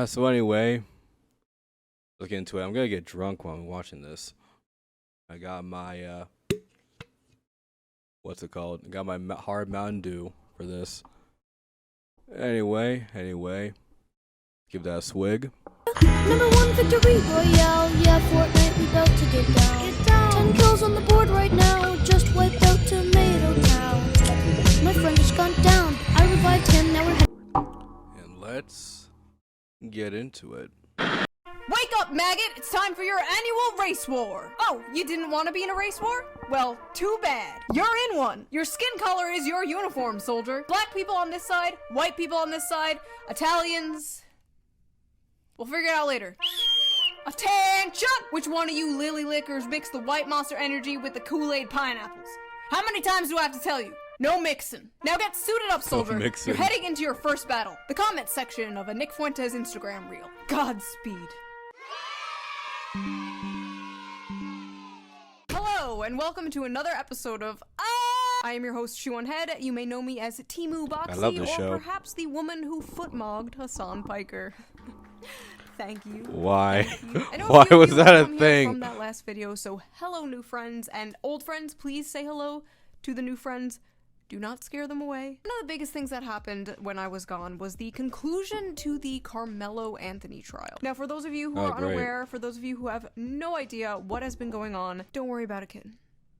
So anyway, let's get into it. I'm gonna get drunk while I'm watching this. I got my what's it called? I got my hard Mountain Dew for this. Anyway, give that a swig. Number one victory royale, yeah, Fortnite, we about to get down. 10 kills on the board right now, just wiped out Tomato Town. My friend just gone down, I revived him, now we're And let's get into it. Wake up, maggot! It's time for your annual race war! Oh, you didn't want to be in a race war? Well, too bad. You're in one! Your skin color is your uniform, soldier. Black people on this side, white people on this side, Italians... We'll figure it out later. Attention! Which one of you lily lickers mixed the white Monster Energy with the Kool-Aid pineapples? How many times do I have to tell you? No mixing. Now get suited up, soldier. You're heading into your first battle. The comment section of a Nick Fuentes Instagram reel. Godspeed. Hello, and welcome to another episode of I am your host, Shoeonhead. You may know me as Timu Boxy, I love this show. Or perhaps the woman who footmogged Hassan Piker. Thank you. Why? Thank you. I know Why a few of was you that a have come here thing? From that last video, so hello, new friends, and old friends, please say hello to the new friends. Do not scare them away. One of the biggest things that happened when I was gone was the conclusion to the Karmelo Anthony trial. Now, for those of you who are unaware, for those of you who have no idea what has been going on, don't worry about it, kid.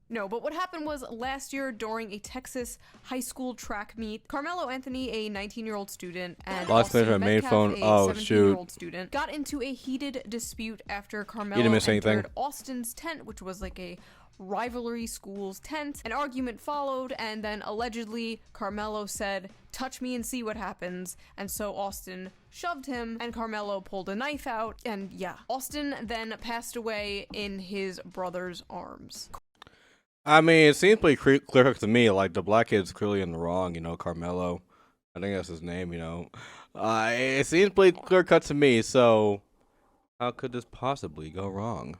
No, but what happened was last year during a Texas high school track meet, Karmelo Anthony, a 19-year-old student, and Austin my main Metcalf, phone. a Oh, 17-year-old student, got into a heated dispute after Karmelo entered Austin's tent, which was like a rivalry school's tent. An argument followed, and then allegedly Karmelo said, "Touch me and see what happens," and so Austin shoved him, and Karmelo pulled a knife out, and yeah. Austin then passed away in his brother's arms. I mean, it seems pretty clear to me. Like, the black kid's clearly in the wrong, you know, Karmelo. I think that's his name, you know. It seems pretty clear cut to me, so how could this possibly go wrong?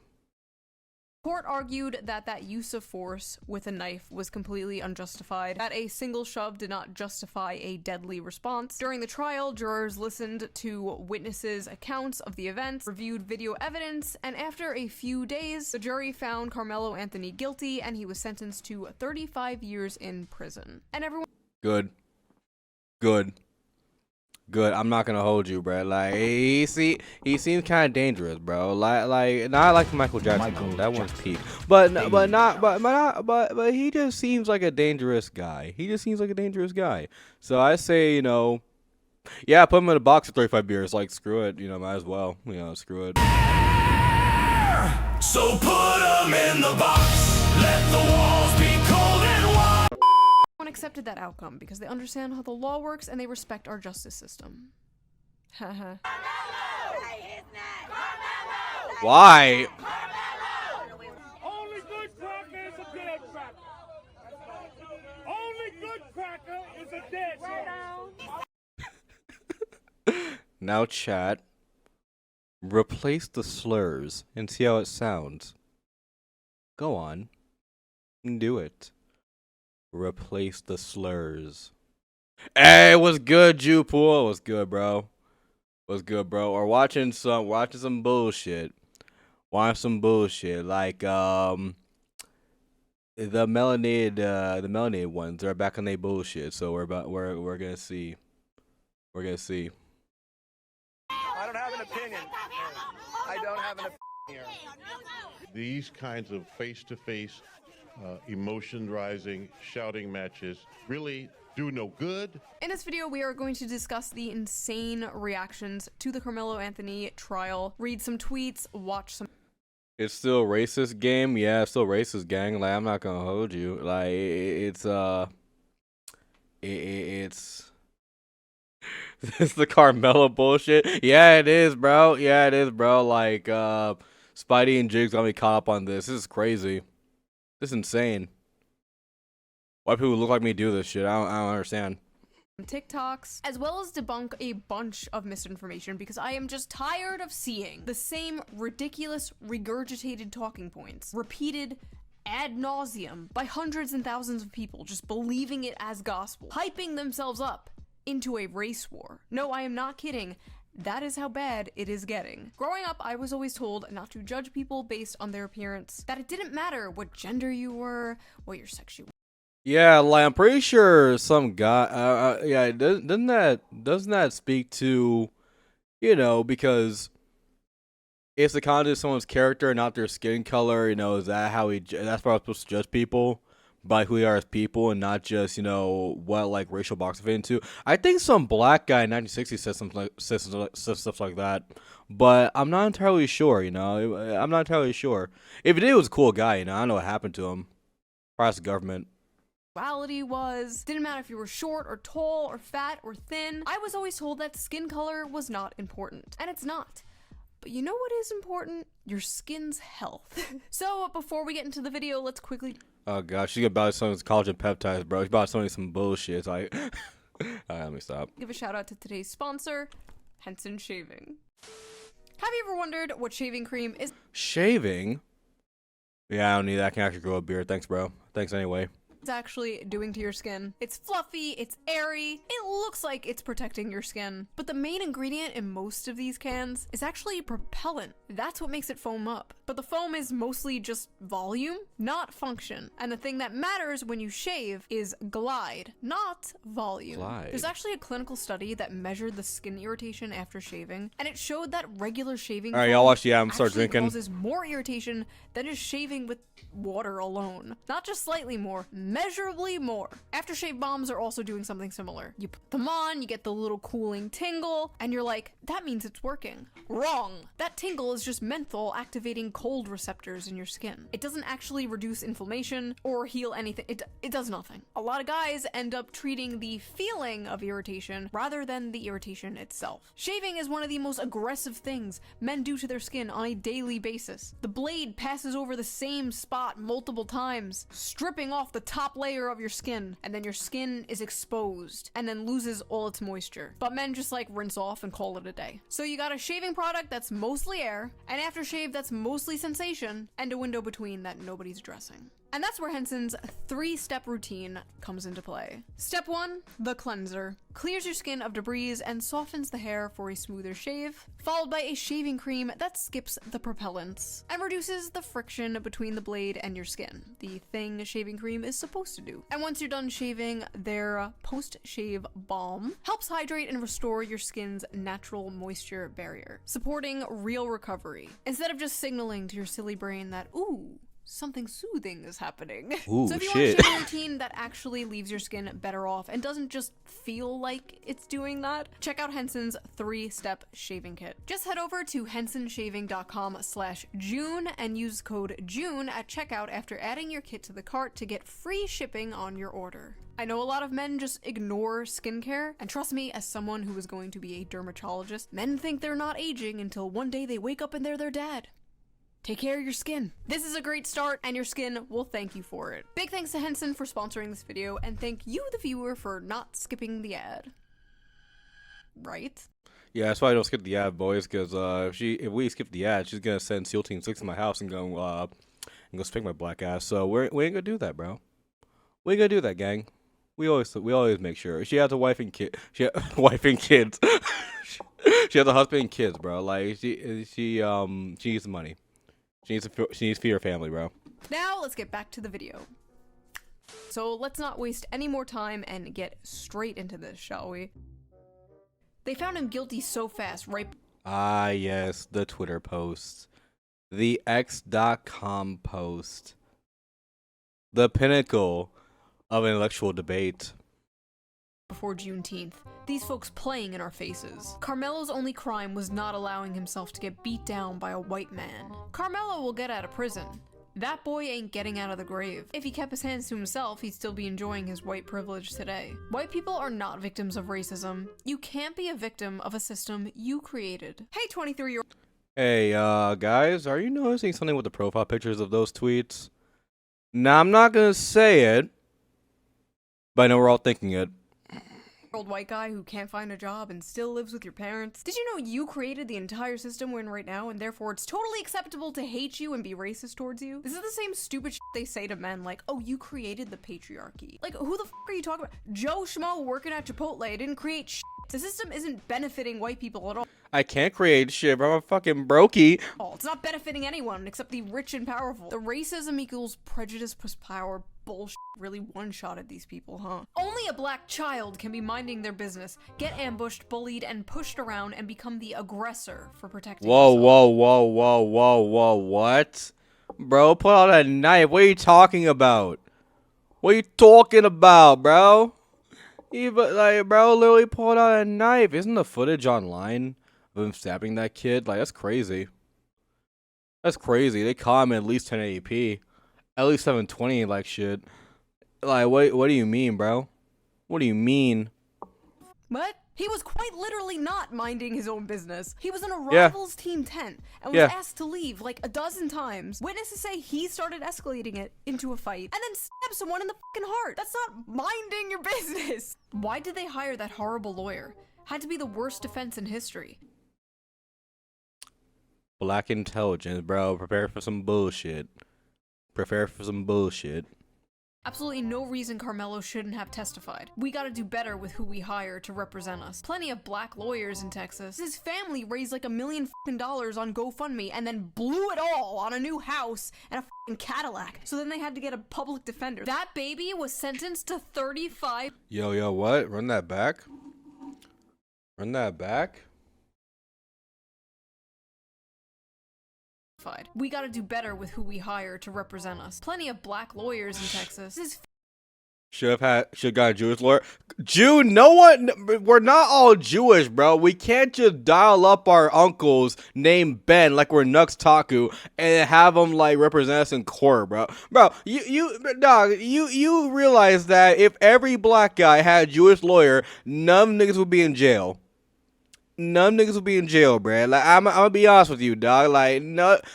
Court argued that that use of force with a knife was completely unjustified, that a single shove did not justify a deadly response. During the trial, jurors listened to witnesses' accounts of the events, reviewed video evidence, and after a few days, the jury found Karmelo Anthony guilty, and he was sentenced to 35 years in prison. And everyone— Good. I'm not gonna hold you, bro. Like, he seems kind of dangerous, bro. Like not like Michael Jackson. That one's peak. But he just seems like a dangerous guy. So I say, you know, yeah, put him in a box for 35 years. Like, screw it. You know, might as well. You know, screw it. So put him in the box. Let the walls be cold and warm. accepted that outcome because they understand how the law works and they respect our justice system. Haha. Why? Only good cracker is a dead cracker. Only good cracker is a dead cracker. Now, chat. Replace the slurs and see how it sounds. Go on. Do it. Replace the slurs. Hey, what's good, Jupool? What's good, bro? What's good, bro? Or watching some bullshit. Watching some bullshit like the melanated ones. They're back on their bullshit. So we're gonna see. We're gonna see. I don't have an opinion. I don't have an opinion here. These kinds of face-to-face, emotion-rising, shouting matches really do no good. In this video, we are going to discuss the insane reactions to the Karmelo Anthony trial, read some tweets, watch some... It's still racist game? Yeah, it's still racist, gang. Like, I'm not gonna hold you. Like, it's it's the Karmelo bullshit. Yeah, it is, bro. Yeah, it is, bro. Like, Spidey and Jiggs got me caught up on this. This is crazy. This is insane. Why people look like me do this shit? I don't understand. TikToks, as well as debunk a bunch of misinformation because I am just tired of seeing the same ridiculous regurgitated talking points repeated ad nauseum by hundreds and thousands of people just believing it as gospel, hyping themselves up into a race war. No, I am not kidding. That is how bad it is getting. Growing up, I was always told not to judge people based on their appearance, that it didn't matter what gender you were, what your sexuality. Yeah, like I'm pretty sure some guy. Yeah, doesn't that speak to, because it's the content of someone's character, not their skin color. Is that how that's how we're supposed to judge people, by who they are as people, and not just what like racial box they fit into. I think some black guy in 1960 said stuff like that, but I'm not entirely sure. I'm not entirely sure. If it did, it was a cool guy. I don't know what happened to him. Probably the government. Was. Didn't matter if you were short or tall or fat or thin. I was always told that skin color was not important, and it's not. But you know what is important? Your skin's health. So before we get into the video, let's quickly. Oh gosh, she's about some collagen peptides, bro. She's about some bullshit. It's like, let me stop. Give a shout out to today's sponsor, Henson Shaving. Have you ever wondered what shaving cream is? Shaving? Yeah, I don't need that. I can actually grow a beard. Thanks, bro. Thanks anyway. Actually doing to your skin. It's fluffy, it's airy, it looks like it's protecting your skin. But the main ingredient in most of these cans is actually propellant. That's what makes it foam up. But the foam is mostly just volume, not function. And the thing that matters when you shave is glide, not volume. Glide. There's actually a clinical study that measured the skin irritation after shaving, and it showed that regular shaving Alright, y'all watch the I'm start actually drinking. causes more irritation than just shaving with water alone. Not just slightly more, measurably more. Aftershave bombs are also doing something similar. You put them on, you get the little cooling tingle, and you're like, that means it's working. Wrong. That tingle is just menthol activating cold receptors in your skin. It doesn't actually reduce inflammation or heal anything. It does nothing. A lot of guys end up treating the feeling of irritation rather than the irritation itself. Shaving is one of the most aggressive things men do to their skin on a daily basis. The blade passes over the same spot multiple times, stripping off the top layer of your skin, and then your skin is exposed and then loses all its moisture. But men just like rinse off and call it a day. So you got a shaving product that's mostly air, an aftershave that's mostly sensation, and a window between that nobody's addressing. And that's where Henson's 3-step routine comes into play. Step 1, the cleanser. Clears your skin of debris and softens the hair for a smoother shave, followed by a shaving cream that skips the propellants and reduces the friction between the blade and your skin, the thing shaving cream is supposed to do. And once you're done shaving, their post-shave balm helps hydrate and restore your skin's natural moisture barrier, supporting real recovery, instead of just signaling to your silly brain that, ooh, something soothing is happening. Ooh, so if you shit. want a shaving routine that actually leaves your skin better off and doesn't just feel like it's doing that, check out Henson's 3-step shaving kit. Just head over to hensonshaving.com/June and use code JUNE at checkout after adding your kit to the cart to get free shipping on your order. I know a lot of men just ignore skincare, and trust me, as someone who is going to be a dermatologist, men think they're not aging until one day they wake up and they're their dad. Take care of your skin. This is a great start, and your skin will thank you for it. Big thanks to Henson for sponsoring this video, and thank you, the viewer, for not skipping the ad. Right? Yeah, that's why I don't skip the ad, boys. Because if we skip the ad, she's gonna send SEAL Team 6 to my house and go spank my black ass. So we ain't gonna do that, bro. We ain't gonna do that, gang. We always make sure she has a wife and kid. She has wife and kids. She has a husband and kids, bro. Like she needs the money. She needs to feed her family, bro. Now, let's get back to the video. So let's not waste any more time and get straight into this, shall we? They found him guilty so fast, right? Ah, yes, the Twitter post. The X.com post. The pinnacle of intellectual debate. Before Juneteenth. These folks playing in our faces. Karmelo's only crime was not allowing himself to get beat down by a white man. Karmelo will get out of prison. That boy ain't getting out of the grave. If he kept his hands to himself, he'd still be enjoying his white privilege today. White people are not victims of racism. You can't be a victim of a system you created. Hey, 23-year-old. Hey, guys, are you noticing something with the profile pictures of those tweets? Now, I'm not gonna say it, but I know we're all thinking it. Old white guy who can't find a job and still lives with your parents. Did you know you created the entire system we're in right now, and therefore it's totally acceptable to hate you and be racist towards you? This is the same stupid shit they say to men, like, oh, you created the patriarchy. Like, who the f are you talking about? Joe Schmo working at Chipotle didn't create shit. The system isn't benefiting white people at all. I can't create shit, bro. I'm a fucking brokey. It's not benefiting anyone except the rich and powerful. The racism equals prejudice plus power bullshit really one-shotted these people, huh? Only a black child can be minding their business, get ambushed, bullied, and pushed around and become the aggressor for protecting Whoa, yourself. what? Bro, pull out a knife. What are you talking about? What are you talking about, bro? Bro literally pulled out a knife. Isn't the footage online of him stabbing that kid? Like, that's crazy. That's crazy. They caught him at least 1080p. At least 720, like, shit. Like, what do you mean, bro? What do you mean? What? He was quite literally not minding his own business. He was in a Yeah. rival's team tent and was Yeah. asked to leave like a dozen times. Witnesses say he started escalating it into a fight and then stabbed someone in the fucking heart. That's not minding your business. Why did they hire that horrible lawyer? Had to be the worst defense in history. Black intelligence, bro. Prepare for some bullshit. Prepare for some bullshit. Absolutely no reason Karmelo shouldn't have testified. We gotta do better with who we hire to represent us. Plenty of black lawyers in Texas. His family raised like $1 million on GoFundMe and then blew it all on a new house and a fucking Cadillac. So then they had to get a public defender. That baby was sentenced to 35. Yo, what? Run that back? Run that back? We gotta do better with who we hire to represent us. Plenty of black lawyers in Texas. His Should have got a Jewish lawyer. No one, we're not all Jewish, bro. We can't just dial up our uncles named Ben like we're Nux Taku and have them like represent us in court, bro. Bro, you realize that if every black guy had a Jewish lawyer, none niggas would be in jail. None niggas would be in jail, bruh. Like, I'm gonna be honest with you, dog. Like, no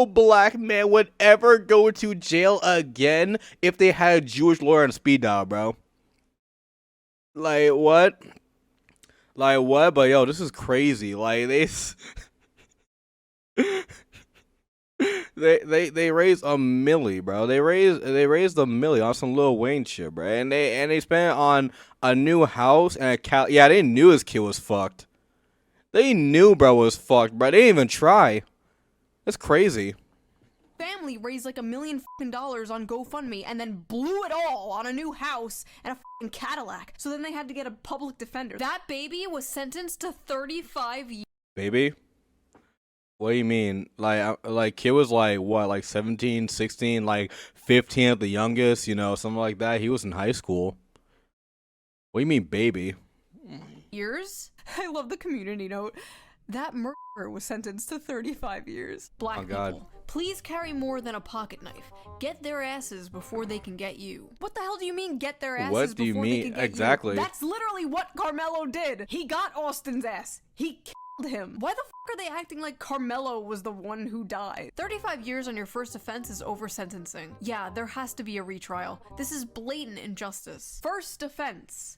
black man would ever go to jail again if they had a Jewish lawyer on speed dial, bro. Like, what? Like, what? But, yo, this is crazy. Like, they raised a milli, bro. They raised a milli on some Lil Wayne shit, bro. And they spent it on a new house and a yeah, they knew his kid was fucked. They knew bro was fucked, bro. They didn't even try. That's crazy. family raised like $1 million on GoFundMe and then blew it all on a new house and a fucking Cadillac. So then they had to get a public defender. That baby was sentenced to 35 years. Baby? What do you mean? Like kid was like what, like 17, 16, like 15 at the youngest, you know, something like that. He was in high school. What do you mean, baby? Years? I love the community note. That murderer was sentenced to 35 years. Black people, please carry more than a pocket knife. Get their asses before they can get you. What the hell do you mean, get their asses What do you before mean? they can get Exactly. you? That's literally what Karmelo did. He got Austin's ass. He killed him. Why the fuck are they acting like Karmelo was the one who died? 35 years on your first offense is over sentencing. Yeah, there has to be a retrial. This is blatant injustice. First offense.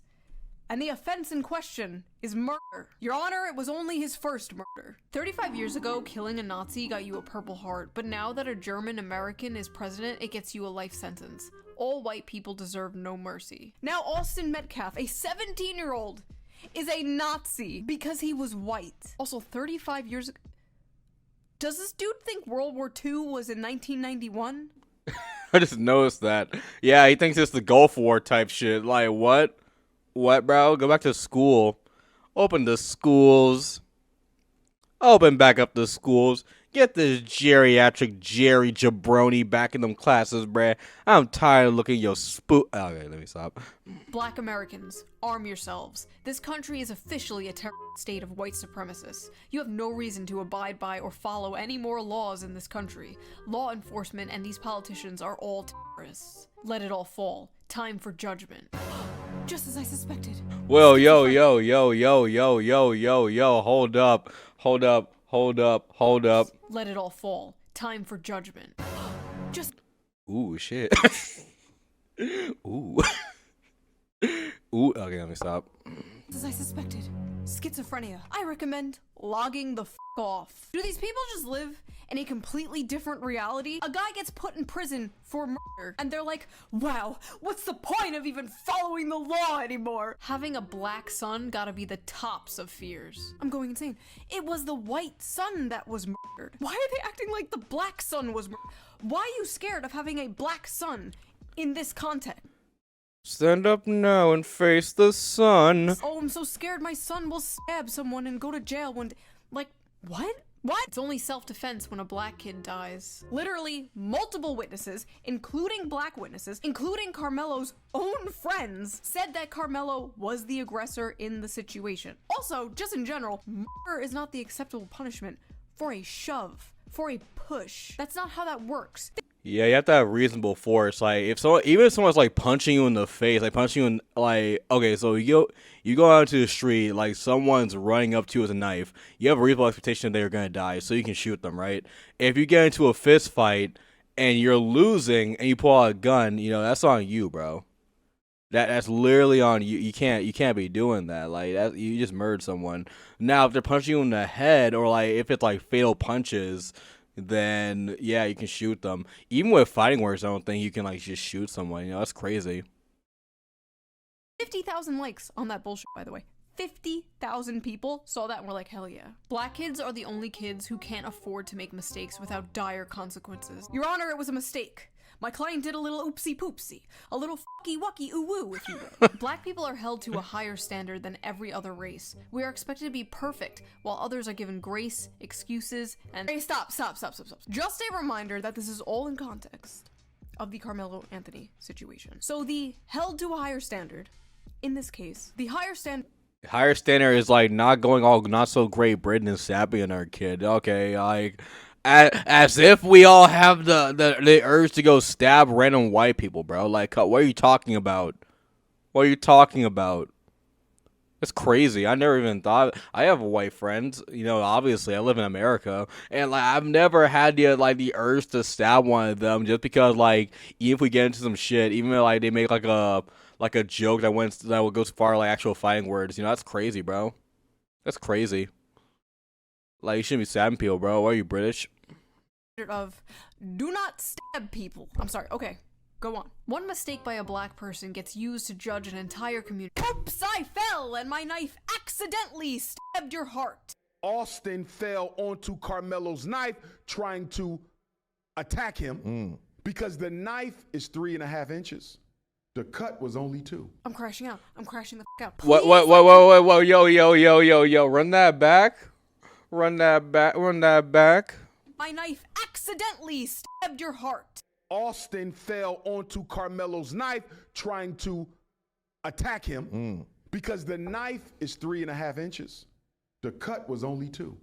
And the offense in question is murder. Your Honor, it was only his first murder. 35 years ago, killing a Nazi got you a Purple Heart, but now that a German American is president, it gets you a life sentence. All white people deserve no mercy. Now Austin Metcalf, a 17-year-old, is a Nazi because he was white. Also, 35 years ago... Does this dude think World War II was in 1991? I just noticed that. Yeah, he thinks it's the Gulf War type shit. Like, what? What, bro? Go back to school. Open the schools. Open back up the schools. Get this geriatric Jerry Jabroni back in them classes, bruh. I'm tired of looking at your Okay, let me stop. Black Americans, arm yourselves. This country is officially a terrorist state of white supremacists. You have no reason to abide by or follow any more laws in this country. Law enforcement and these politicians are all terrorists. Let it all fall. Time for judgment. Just as I suspected. Well, yo, hold up. Let it all fall. Time for judgment. Just Ooh, shit. Ooh. Ooh, okay, let me stop. as I suspected. schizophrenia. I recommend logging the f off. Do these people just live in a completely different reality? A guy gets put in prison for murder, and they're like, wow, what's the point of even following the law anymore? Having a black son gotta be the tops of fears. I'm going insane. It was the white son that was murdered. Why are they acting like the black son was murdered? Why are you scared of having a black son in this context? Stand up now and face the sun. Oh, I'm so scared my son will stab someone and go to jail one day. Like, what? What? It's only self-defense when a black kid dies. Literally, multiple witnesses, including black witnesses, including Karmelo's own friends, said that Karmelo was the aggressor in the situation. Also, just in general, murder is not the acceptable punishment for a shove, for a push. That's not how that works. Yeah, you have to have reasonable force. Like, if someone, even if someone's like punching you in the face, like punching you in, like, okay, so you go out to the street, like someone's running up to you with a knife, you have a reasonable expectation that they're gonna die, so you can shoot them, right? If you get into a fist fight and you're losing and you pull out a gun, you know, that's on you, bro. That's literally on you. You can't be doing that. Like, that, you just murdered someone. Now, if they're punching you in the head, or like if it's like fatal punches, then yeah, you can shoot them. Even with fighting words, I don't think you can like just shoot someone. You know, that's crazy. 50,000 likes on that bullshit, by the way. 50,000 people saw that and were like, hell yeah. Black kids are the only kids who can't afford to make mistakes without dire consequences. Your Honor, it was a mistake. My client did a little oopsie poopsie, a little fucky wucky ooh woo, if you will. Black people are held to a higher standard than every other race. We are expected to be perfect, while others are given grace, excuses, and— Hey, stop. Just a reminder that this is all in context of the Karmelo Anthony situation. So the held to a higher standard, in this case, the higher standard is like not going all not so great Britain and stabbing our kid. Okay, like as if we all have the urge to go stab random white people, bro. Like, what are you talking about? What are you talking about? It's crazy. I never even thought. I have white friends, you know. Obviously, I live in America, and like I've never had the urge to stab one of them just because, like, even if we get into some shit, even if like they make like a joke that would go so far like actual fighting words, you know, that's crazy, bro. That's crazy. Like, you shouldn't be stabbing people, bro. Why are you British? of do not stab people. I'm sorry. Okay. Go on. One mistake by a black person gets used to judge an entire community. Oops, I fell and my knife accidentally stabbed your heart. Austin fell onto Karmelo's knife trying to attack him because the knife is 3.5 inches. The cut was only 2. I'm crashing out. I'm crashing the f out. What, yo, run that back. Run that back. My knife accidentally stabbed your heart. Austin fell onto Karmelo's knife trying to attack him because the knife is 3.5 inches. The cut was only 2.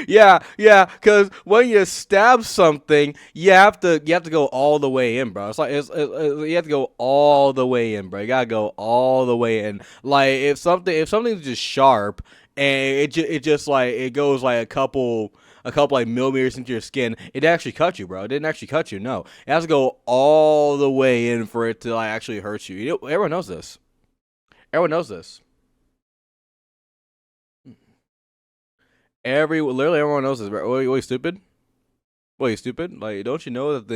Yeah, because when you stab something, you have to go all the way in, bro. It's like you have to go all the way in, bro. You gotta go all the way in. Like if something's just sharp and it just like it goes like a couple like millimeters into your skin, it actually cut you, bro. It didn't actually cut you. No, it has to go all the way in for it to like actually hurt you. You know, everyone knows this. Everyone knows this. Literally everyone knows this, bro. What, are you stupid? What, are you stupid? Like, don't you know that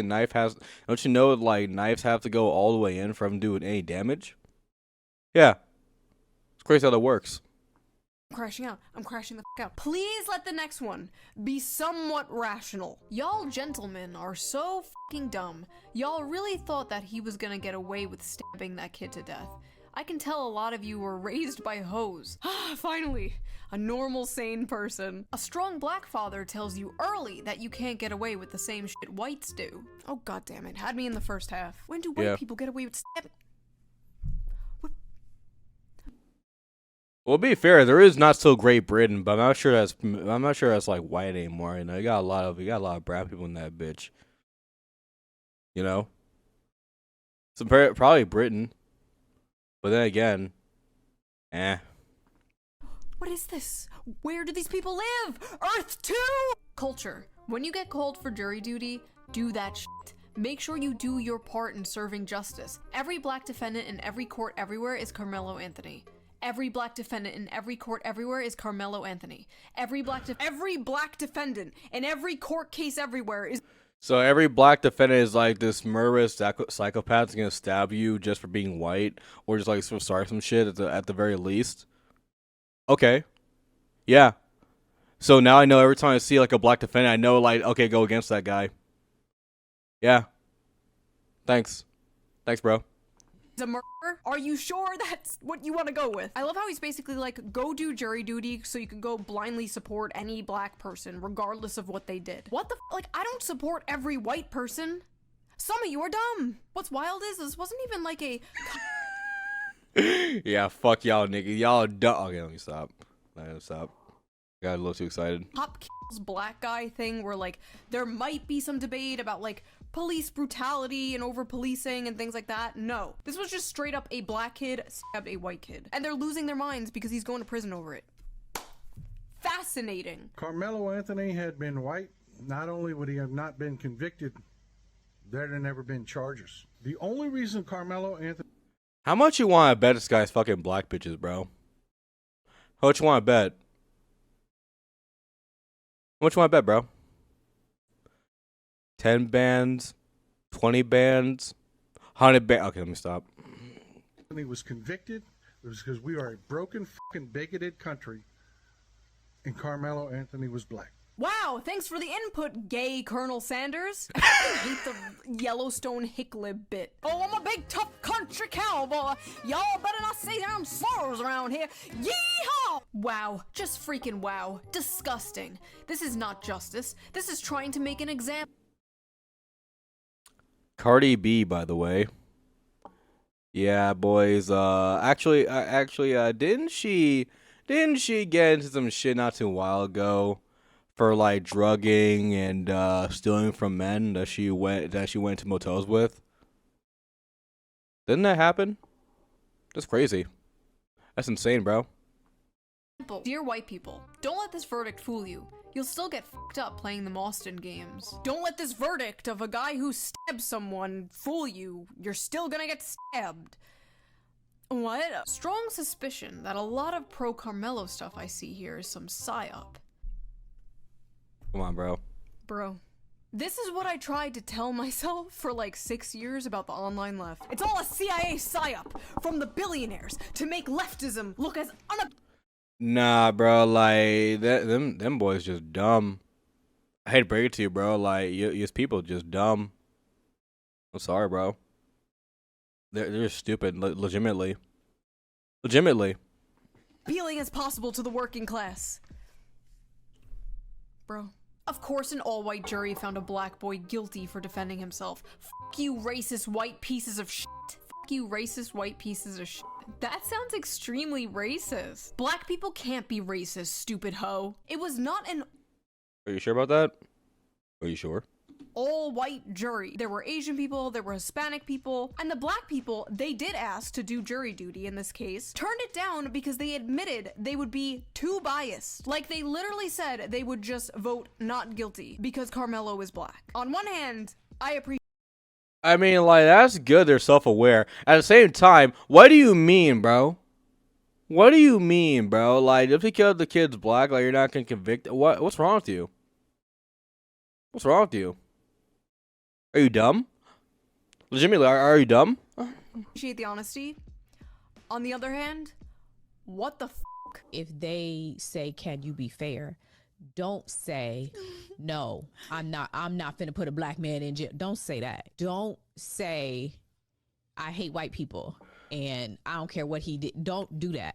don't you know like knives have to go all the way in for them doing any damage? Yeah. It's crazy how that works. I'm crashing out. I'm crashing the f out. Please let the next one be somewhat rational. Y'all gentlemen are so fucking dumb. Y'all really thought that he was gonna get away with stabbing that kid to death. I can tell a lot of you were raised by hoes. Finally, a normal, sane person. A strong black father tells you early that you can't get away with the same shit whites do. Oh, goddammit. Had me in the first half. When do white people get away with stabbing? Well, to be fair, there is not so great Britain, but I'm not sure that's like white anymore. You know, you got a lot of brown people in that bitch. You know, so probably Britain. But then again, What is this? Where do these people live? Earth 2! Culture. When you get called for jury duty, do that shit. Make sure you do your part in serving justice. Every black defendant in every court everywhere is Karmelo Anthony. Every black defendant in every court everywhere is Karmelo Anthony. Every black defendant in every court case everywhere is. So every black defendant is like this murderous psychopath that's gonna stab you just for being white, or just like start some shit at the very least. Okay, yeah. So now I know every time I see like a black defendant, I know like, okay, go against that guy. Yeah. Thanks, bro. A murder? Are you sure that's what you want to go with? I love how he's basically like, go do jury duty so you can go blindly support any black person regardless of what they did. What the like, I don't support every white person. Some of you are dumb. What's wild is this wasn't even like a Yeah, fuck y'all niggas. Y'all dumb. Okay, let me stop. Got a little too excited. Pop kills black guy thing where like there might be some debate about like police brutality and over policing and things like that. No, this was just straight up a black kid stabbed a white kid and they're losing their minds because he's going to prison over it. Fascinating. Karmelo Anthony had been white, not only would he have not been convicted, there'd have never been charges. The only reason Karmelo Anthony... How much you want to bet this guy's fucking black bitches, bro? How much you want to bet? How much you want to bet, bro? 10 bands, 20 bands, 100 bands. Okay, let me stop. He was convicted. It was because we are a broken, fucking bigoted country, and Karmelo Anthony was black. Wow, thanks for the input, gay Colonel Sanders. I fucking hate the Yellowstone hicklib bit. Oh, I'm a big tough country cowboy. Y'all better not say them slurs around here. Yeehaw! Wow, just freaking wow. Disgusting. This is not justice. This is trying to make an example. Cardi B, by the way. Yeah, boys. Actually, didn't she get into some shit not too while ago for like drugging and stealing from men that she went to motels with? Didn't that happen? That's crazy. That's insane, bro. Dear white people, don't let this verdict fool you. You'll still get fucked up playing the Austin games. Don't let this verdict of a guy who stabbed someone fool you. You're still gonna get stabbed. What? Strong suspicion that a lot of pro Karmelo stuff I see here is some psyop. Come on, bro. Bro. This is what I tried to tell myself for like 6 years about the online left. It's all a CIA psyop from the billionaires to make leftism look as Nah, bro, like them boys just dumb. I hate to break it to you, bro. Like you people just dumb. I'm sorry, bro. They're stupid, legitimately. appealing as possible to the working class. Bro. Of course an all-white jury found a black boy guilty for defending himself. Fuck you, racist white pieces of shit. Fuck you, racist white pieces of shit. That sounds extremely racist. Black people can't be racist, stupid hoe. It was not an... Are you sure about that? Are you sure? all-white jury. There were Asian people, there were Hispanic people, and the black people they did ask to do jury duty in this case turned it down because they admitted they would be too biased. Like, they literally said they would just vote not guilty because Karmelo is black. On one hand, I appreciate... I mean, like, that's good they're self-aware. At the same time, what do you mean, bro? What do you mean, bro? Like, if he killed the kid's black, like, you're not gonna convict... What's wrong with you? What's wrong with you? Are you dumb? Legitimately, are you dumb? Appreciate the honesty. On the other hand, what the fuck? If they say, can you be fair? Don't say, no, I'm not finna put a black man in jail. Don't say that. Don't say, I hate white people and I don't care what he did. Don't do that.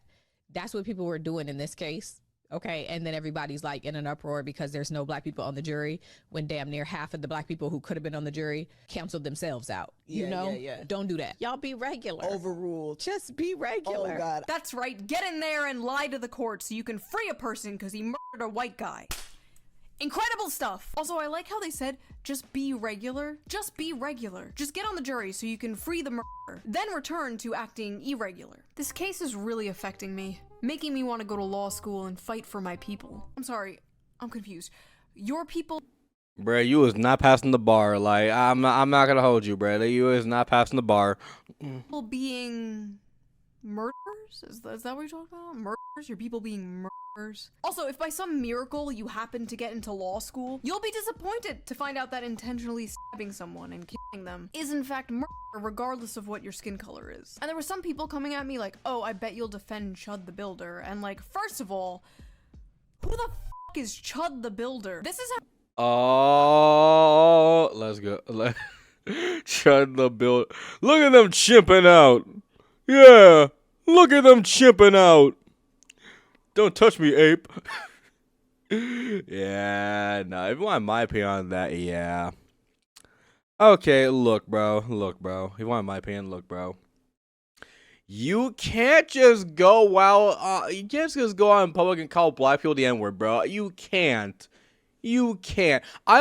That's what people were doing in this case. Okay, and then everybody's like in an uproar because there's no black people on the jury when damn near half of the black people who could have been on the jury canceled themselves out. You know? Don't do that. Y'all be regular. Overruled. Just be regular. Oh, God. That's right. Get in there and lie to the court so you can free a person because he murdered a white guy. Incredible stuff. Also, I like how they said, just be regular. Just be regular. Just get on the jury so you can free the murderer. Then return to acting irregular. This case is really affecting me, making me want to go to law school and fight for my people. I'm sorry, I'm confused. Your people... Bruh, you was not passing the bar. Like, I'm not gonna hold you, bruh. You was not passing the bar. People being murderers? Is that what you're talking about? Murderers? Your people being murderers? Also, if by some miracle you happen to get into law school, you'll be disappointed to find out that intentionally stabbing someone and killing them is in fact murder, regardless of what your skin color is. And there were some people coming at me like, oh, I bet you'll defend Chud the Builder. And like, first of all, who the fuck is Chud the Builder? This is how— Oh, let's go. Chud the Builder. Look at them chimping out. Yeah, look at them chimping out. Don't touch me, ape. Yeah, no, if you want my opinion on that, yeah. Okay, look, bro. If you want my opinion, look, bro. You can't just go out, you can't just go out in public and call black people the N-word, bro. You can't. You can't. I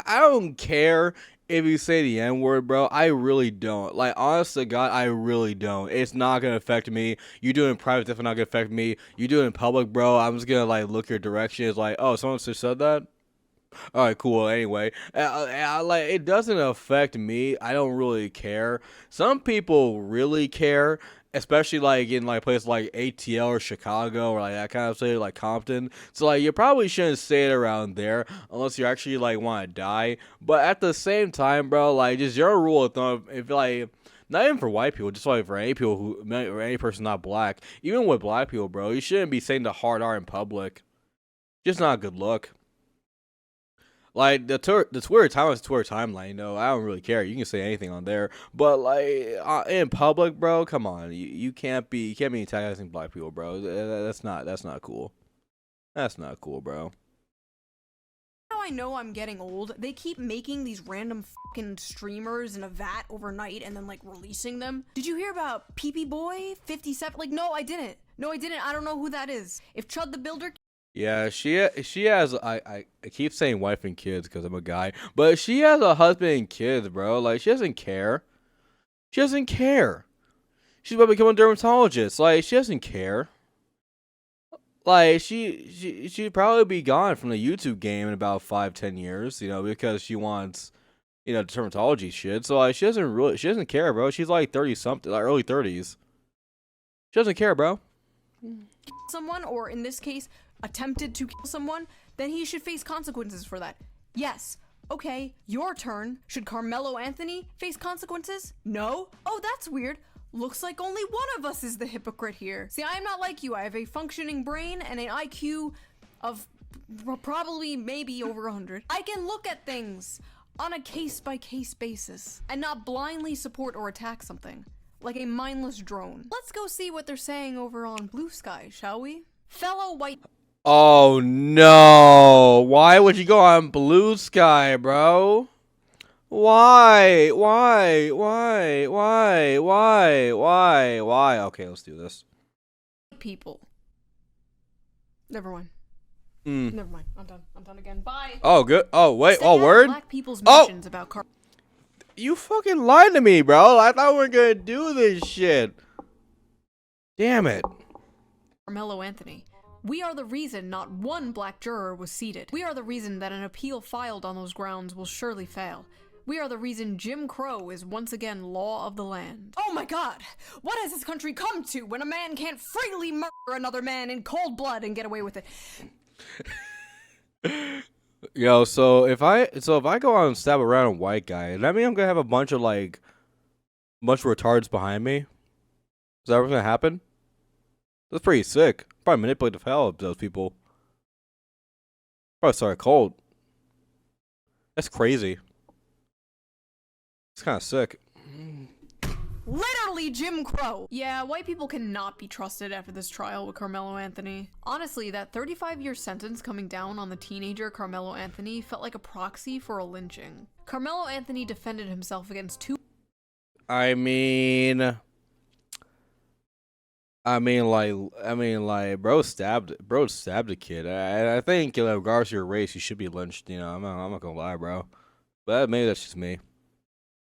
don't care if you say the N-word, bro. I really don't. Like, honest to God, I really don't. It's not gonna affect me. You do it in private, definitely not gonna affect me. You do it in public, bro. I'm just gonna, like, look your direction. It's like, oh, someone just said that? Alright, cool. Anyway, like, it doesn't affect me. I don't really care. Some people really care, especially like in like places like ATL or Chicago or like that kind of city, like Compton. So like, you probably shouldn't say it around there unless you actually like want to die. But at the same time, bro, like, just your rule of thumb, if like, not even for white people, just like for any people or any person not black, even with black people, bro, you shouldn't be saying the hard R in public. Just not a good look. Like, the Twitter timeline, you know, I don't really care. You can say anything on there, but like in public, bro, come on, you can't be antagonizing black people, bro. That's not cool. That's not cool, bro. How I know I'm getting old, they keep making these random fucking streamers in a vat overnight and then like releasing them. Did you hear about PP Boy 57? Like, no, I didn't. I don't know who that is. If Chud the Builder— Yeah, she has. I keep saying wife and kids because I'm a guy, but she has a husband and kids, bro. Like, she doesn't care. She doesn't care. She's about to become a dermatologist. Like, she doesn't care. Like, she'd probably be gone from the YouTube game in about 5-10 years, you know, because she wants, you know, dermatology shit. So like, she doesn't care, bro. She's like 30 something, like early 30s. She doesn't care, bro. someone, or in this case, attempted to kill someone, then he should face consequences for that. Yes. Okay, your turn. Should Karmelo Anthony face consequences? No? Oh, that's weird. Looks like only one of us is the hypocrite here. See, I am not like you. I have a functioning brain and an IQ of probably maybe over 100. I can look at things on a case-by-case basis and not blindly support or attack something, like a mindless drone. Let's go see what they're saying over on Blue Sky, shall we? Fellow white— Oh no! Why would you go on Blue Sky, bro? Why? Okay, let's do this. People. Never mind. Hmm. Never mind. I'm done again. Bye. Oh, good. Oh, wait. Stay Oh, out of word? Black people's mentions about You fucking lied to me, bro. I thought we were gonna do this shit. Damn it. Karmelo Anthony. We are the reason not one black juror was seated. We are the reason that an appeal filed on those grounds will surely fail. We are the reason Jim Crow is once again law of the land. Oh my god! What has this country come to when a man can't freely murder another man in cold blood and get away with it? Yo, so if I go out and stab a random white guy, does that mean I'm gonna have a bunch of retards behind me? Is that what's gonna happen? That's pretty sick. Probably manipulate the hell out of those people. Probably start a cult. That's crazy. It's kind of sick. Literally Jim Crow! Yeah, white people cannot be trusted after this trial with Karmelo Anthony. Honestly, that 35-year sentence coming down on the teenager Karmelo Anthony felt like a proxy for a lynching. Karmelo Anthony defended himself against two— I mean, bro stabbed a kid. I think, you know, regardless of your race, you should be lynched. You know, I'm not gonna lie, bro. But maybe that's just me.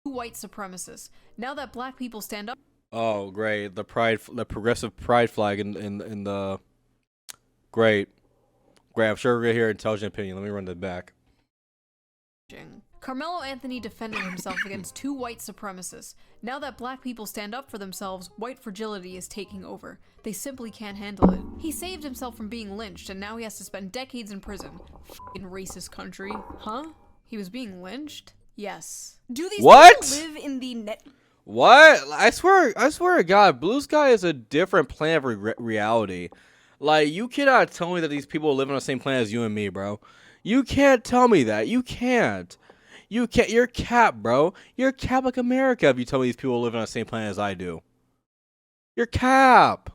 white supremacists. Now that black people stand up— Oh, great! The progressive pride flag in the great. Great, I'm sure we're gonna hear intelligent opinion. Let me run that back. Karmelo Anthony defended himself against two white supremacists. Now that black people stand up for themselves, white fragility is taking over. They simply can't handle it. He saved himself from being lynched, and now he has to spend decades in prison. F***ing racist country. Huh? He was being lynched? Yes. Do these What? people live in the net? What? I swear to God, Blue Sky is a different planet of reality. Like, you cannot tell me that these people live on the same planet as you and me, bro. You can't tell me that. You can't. You can't. You're cap, bro. You're cap like America if you tell me these people live on the same planet as I do. You're cap.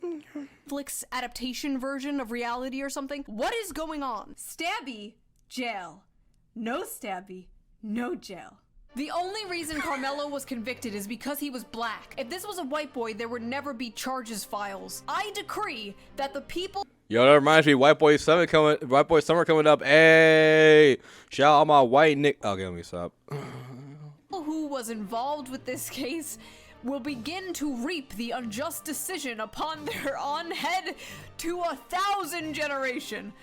Netflix adaptation version of reality or something? What is going on? Stabby, jail. No stabby, no jail. The only reason Karmelo was convicted is because he was black. If this was a white boy, there would never be charges files. I decree that the people— Yo, that reminds me, White Boy Summer coming up. Hey, shout out my white Nick. Okay, let me stop. who was involved with this case will begin to reap the unjust decision upon their own head to 1,000 generation.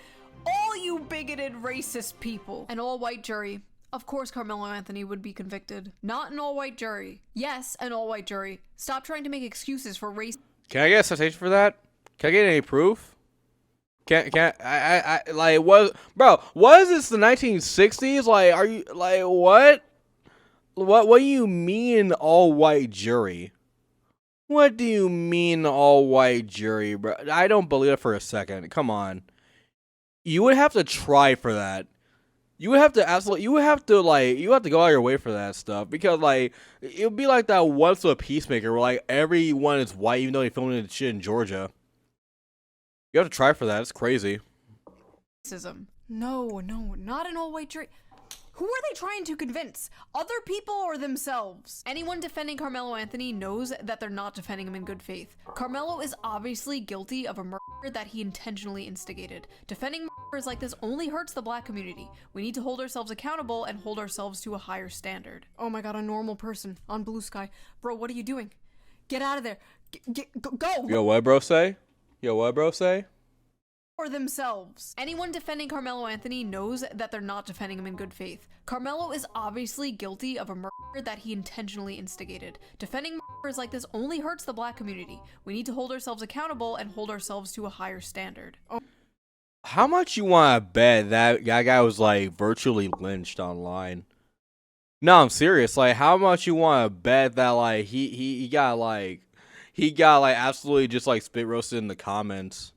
All you bigoted racist people. An all-white jury. Of course Karmelo Anthony would be convicted. Not an all-white jury. Yes, an all-white jury. Stop trying to make excuses for race. Can I get a citation for that? Can I get any proof? Like, what, bro, was this the 1960s? Like, are you, like, what do you mean all-white jury? What do you mean all-white jury, bro? I don't believe it for a second. Come on. You would have to try for that. You would have to absolutely, you would have to go out of your way for that stuff, because, like, it would be like that once a Peacemaker where, like, everyone is white even though they filmed shit in Georgia. You have to try for that. It's crazy. No, not an all-white jury. Who are they trying to convince? Other people or themselves? Anyone defending Karmelo Anthony knows that they're not defending him in good faith. Karmelo is obviously guilty of a murder that he intentionally instigated. Defending murderers like this only hurts the black community. We need to hold ourselves accountable and hold ourselves to a higher standard. Oh my god, a normal person on Blue Sky. Bro, what are you doing? Get out of there. Go! Yo, what bro say? Or themselves. Anyone defending Karmelo Anthony knows that they're not defending him in good faith. Karmelo is obviously guilty of a murder that he intentionally instigated. Defending murderers like this only hurts the black community. We need to hold ourselves accountable and hold ourselves to a higher standard. How much you want to bet that guy was, like, virtually lynched online? No, I'm serious. Like, how much you want to bet that, like, he got absolutely just, like, spit roasted in the comments?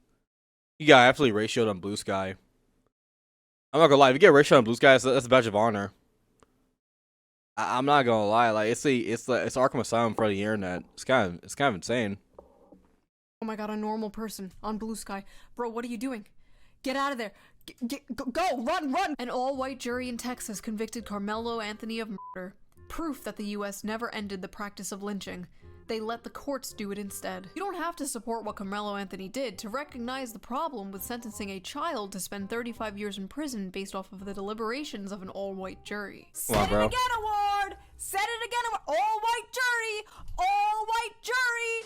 He got absolutely ratioed on Blue Sky. I'm not gonna lie. If you get ratioed on Blue Sky, that's a badge of honor. I'm not gonna lie. Like, it's Arkham Asylum for the internet. It's kind of insane. Oh my god, a normal person on Blue Sky. Bro, what are you doing? Get out of there. Go, run! An all-white jury in Texas convicted Karmelo Anthony of murder. Proof that the US never ended the practice of lynching. They let the courts do it instead. You don't have to support what Karmelo Anthony did to recognize the problem with sentencing a child to spend 35 years in prison based off of the deliberations of an all-white jury. Come on, bro. Said it again, award! Said it again, award! All-white jury! All-white jury!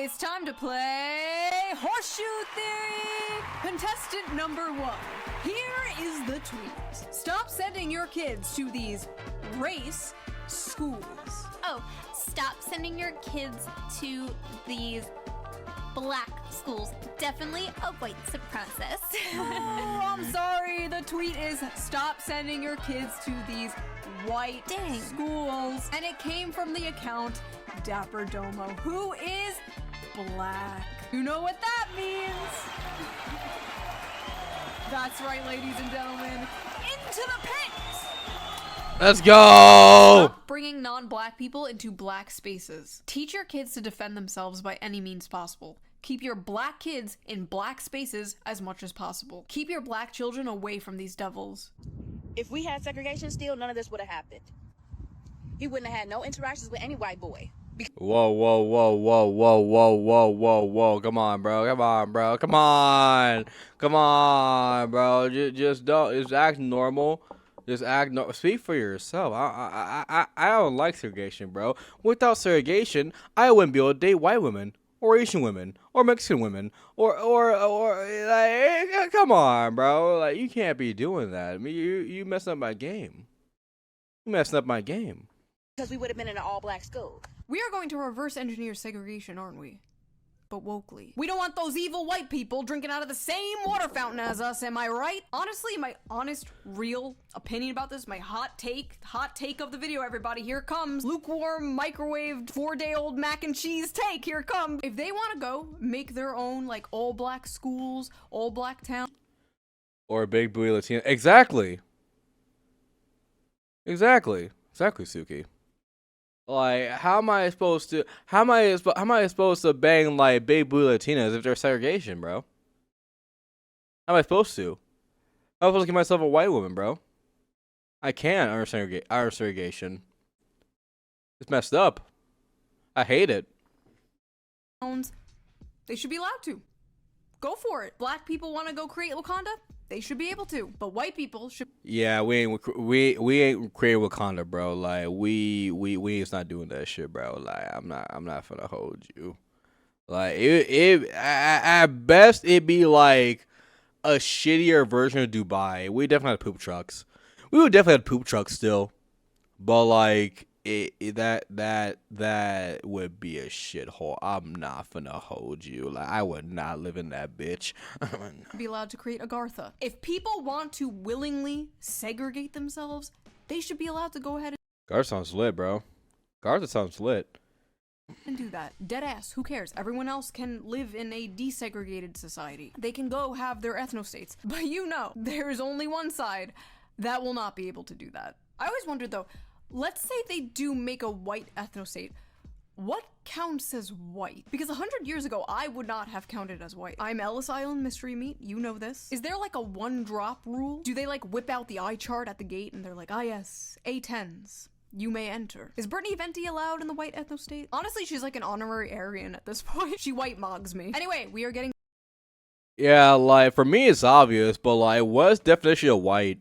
It's time to play Horseshoe Theory! Contestant number 1. Here is the tweet. Stop sending your kids to these race schools. Oh, stop sending your kids to these black schools. Definitely a white supremacist. Oh, I'm sorry. The tweet is stop sending your kids to these white schools. And it came from the account Dapper Domo, who is black. You know what that means? That's right, ladies and gentlemen. Into the pit! Let's go! Stop bringing non-black people into black spaces. Teach your kids to defend themselves by any means possible. Keep your black kids in black spaces as much as possible. Keep your black children away from these devils. If we had segregation still, none of this would have happened. He wouldn't have had no interactions with any white boy. Whoa. Come on, bro. Just act normal. Speak for yourself. I don't like segregation, bro. Without segregation, I wouldn't be able to date white women or Asian women, or Mexican women, or like, come on, bro. Like, you can't be doing that. I mean, you messing up my game. You messing up my game. Because we would have been in an all-black school. We are going to reverse engineer segregation, aren't we? But wokely. We don't want those evil white people drinking out of the same water fountain as us, am I right? Honestly, my honest, real opinion about this, my hot take of the video, everybody, here it comes. Lukewarm, microwaved, 4-day-old mac and cheese take, here it comes. If they want to go make their own, like, all-black schools, all-black town. Or a big booty Latina. Exactly, Suki. Like, how am I supposed to bang like big booty Latinas if there's segregation, bro? How am I supposed to? How am I supposed to get myself a white woman, bro? I can't under segregation. It's messed up. I hate it. They should be allowed to. Go for it. Black people want to go create Wakanda? They should be able to. But white people should. Yeah, we ain't creating Wakanda, bro. Like, we ain't not doing that shit, bro. Like, I'm not finna hold you. Like, at best it'd be like a shittier version of Dubai. We definitely had poop trucks. We would definitely have poop trucks still, but like that would be a shithole. I'm not finna hold you. Like, I would not live in that bitch. Be allowed to create Agartha. If people want to willingly segregate themselves, they should be allowed to go ahead Gartha sounds lit, bro. Gartha sounds lit. and do that. Dead ass. Who cares? Everyone else can live in a desegregated society. They can go have their ethnostates. But you know, there's only one side that will not be able to do that. I always wondered though, let's say they do make a white ethnostate. What counts as white? Because 100 years ago, I would not have counted as white. I'm Ellis Island mystery meat. You know this. Is there like a one drop rule? Do they like whip out the eye chart at the gate and they're like, ah yes, A10s. You may enter. Is Brittany Venti allowed in the white ethnostate? Honestly, she's like an honorary Aryan at this point. She white mogs me. Anyway, we are getting. Yeah, like, for me it's obvious, but like, what's definition of white?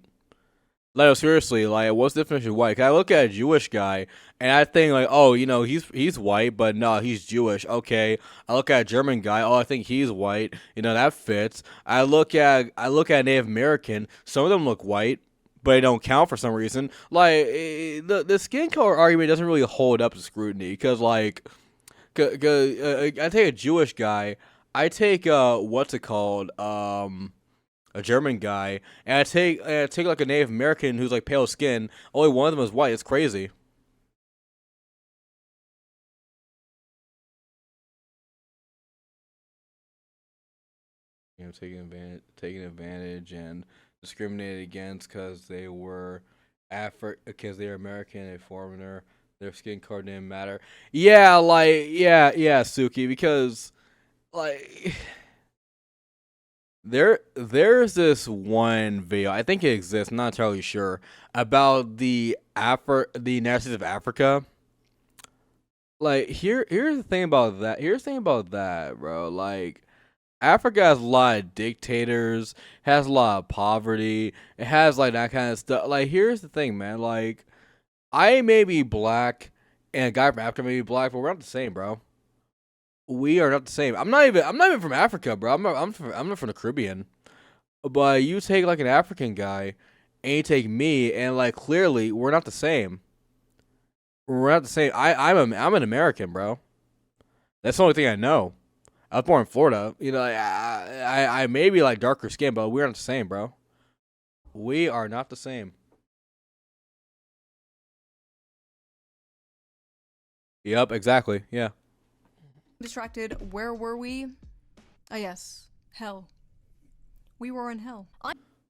Like, seriously, like, what's the definition of white? 'Cause I look at a Jewish guy, and I think, like, oh, you know, he's white, but no, he's Jewish. Okay. I look at a German guy, oh, I think he's white. You know, that fits. I look at Native American. Some of them look white, but they don't count for some reason. Like, the skin color argument doesn't really hold up to scrutiny, because, like, I take a Jewish guy, I take, what's it called, a German guy, and I take like a Native American who's like pale skin. Only one of them is white. It's crazy. You know, taking advantage and discriminated against because they were because they were American and foreigner. Their skin color didn't matter. Yeah, like yeah, Suki, because like. There's this one video, I think it exists, I'm not entirely sure, about the United States of Africa. Like, here's the thing about that. Bro. Like, Africa has a lot of dictators, has a lot of poverty, it has like that kind of stuff. Like, here's the thing, man. Like, I may be black and a guy from Africa may be black, but we're not the same, bro. We are not the same. I'm not even from Africa, bro. I'm from the Caribbean. But you take like an African guy, and you take me, and like clearly we're not the same. We're not the same. I'm an American, bro. That's the only thing I know. I was born in Florida. You know, I may be like darker skin, but we're not the same, bro. We are not the same. Yep, exactly. Yeah. Distracted. Where were we? Ah, yes. Hell. We were in hell.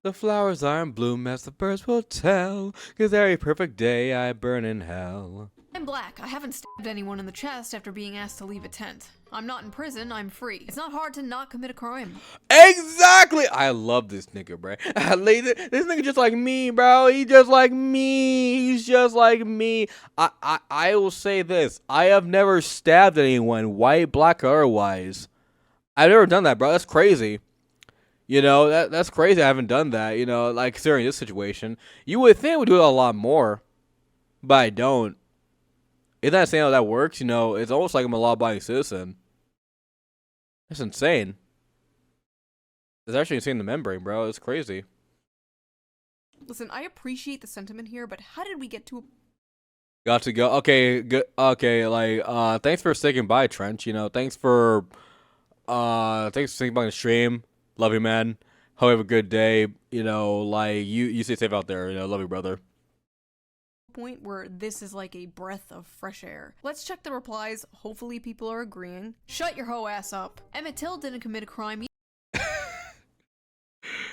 The flowers are in bloom as the birds will tell, 'cause every perfect day I burn in hell. I'm black. I haven't stabbed anyone in the chest after being asked to leave a tent. I'm not in prison. I'm free. It's not hard to not commit a crime. Exactly! I love this nigga, bro. This nigga just like me, bro. He just like me. He's just like me. I will say this. I have never stabbed anyone, white, black, or otherwise. I've never done that, bro. That's crazy. You know, that's crazy. I haven't done that, you know, like considering this situation. You would think I would do it a lot more, but I don't. Isn't that saying how that works? You know, it's almost like I'm a law-abiding citizen. That's insane. It's actually insane in the membrane, bro. It's crazy. Listen, I appreciate the sentiment here, but how did we get to a... Got to go. Okay, good. Okay, like, thanks for sticking by, Trench. You know, thanks for sticking by the stream. Love you, man. Hope you have a good day. You know, like, you stay safe out there. You know, love you, brother. point where this is like a breath of fresh air. Let's check the replies. Hopefully people are agreeing. Shut your hoe ass up. Emmett Till didn't commit a crime.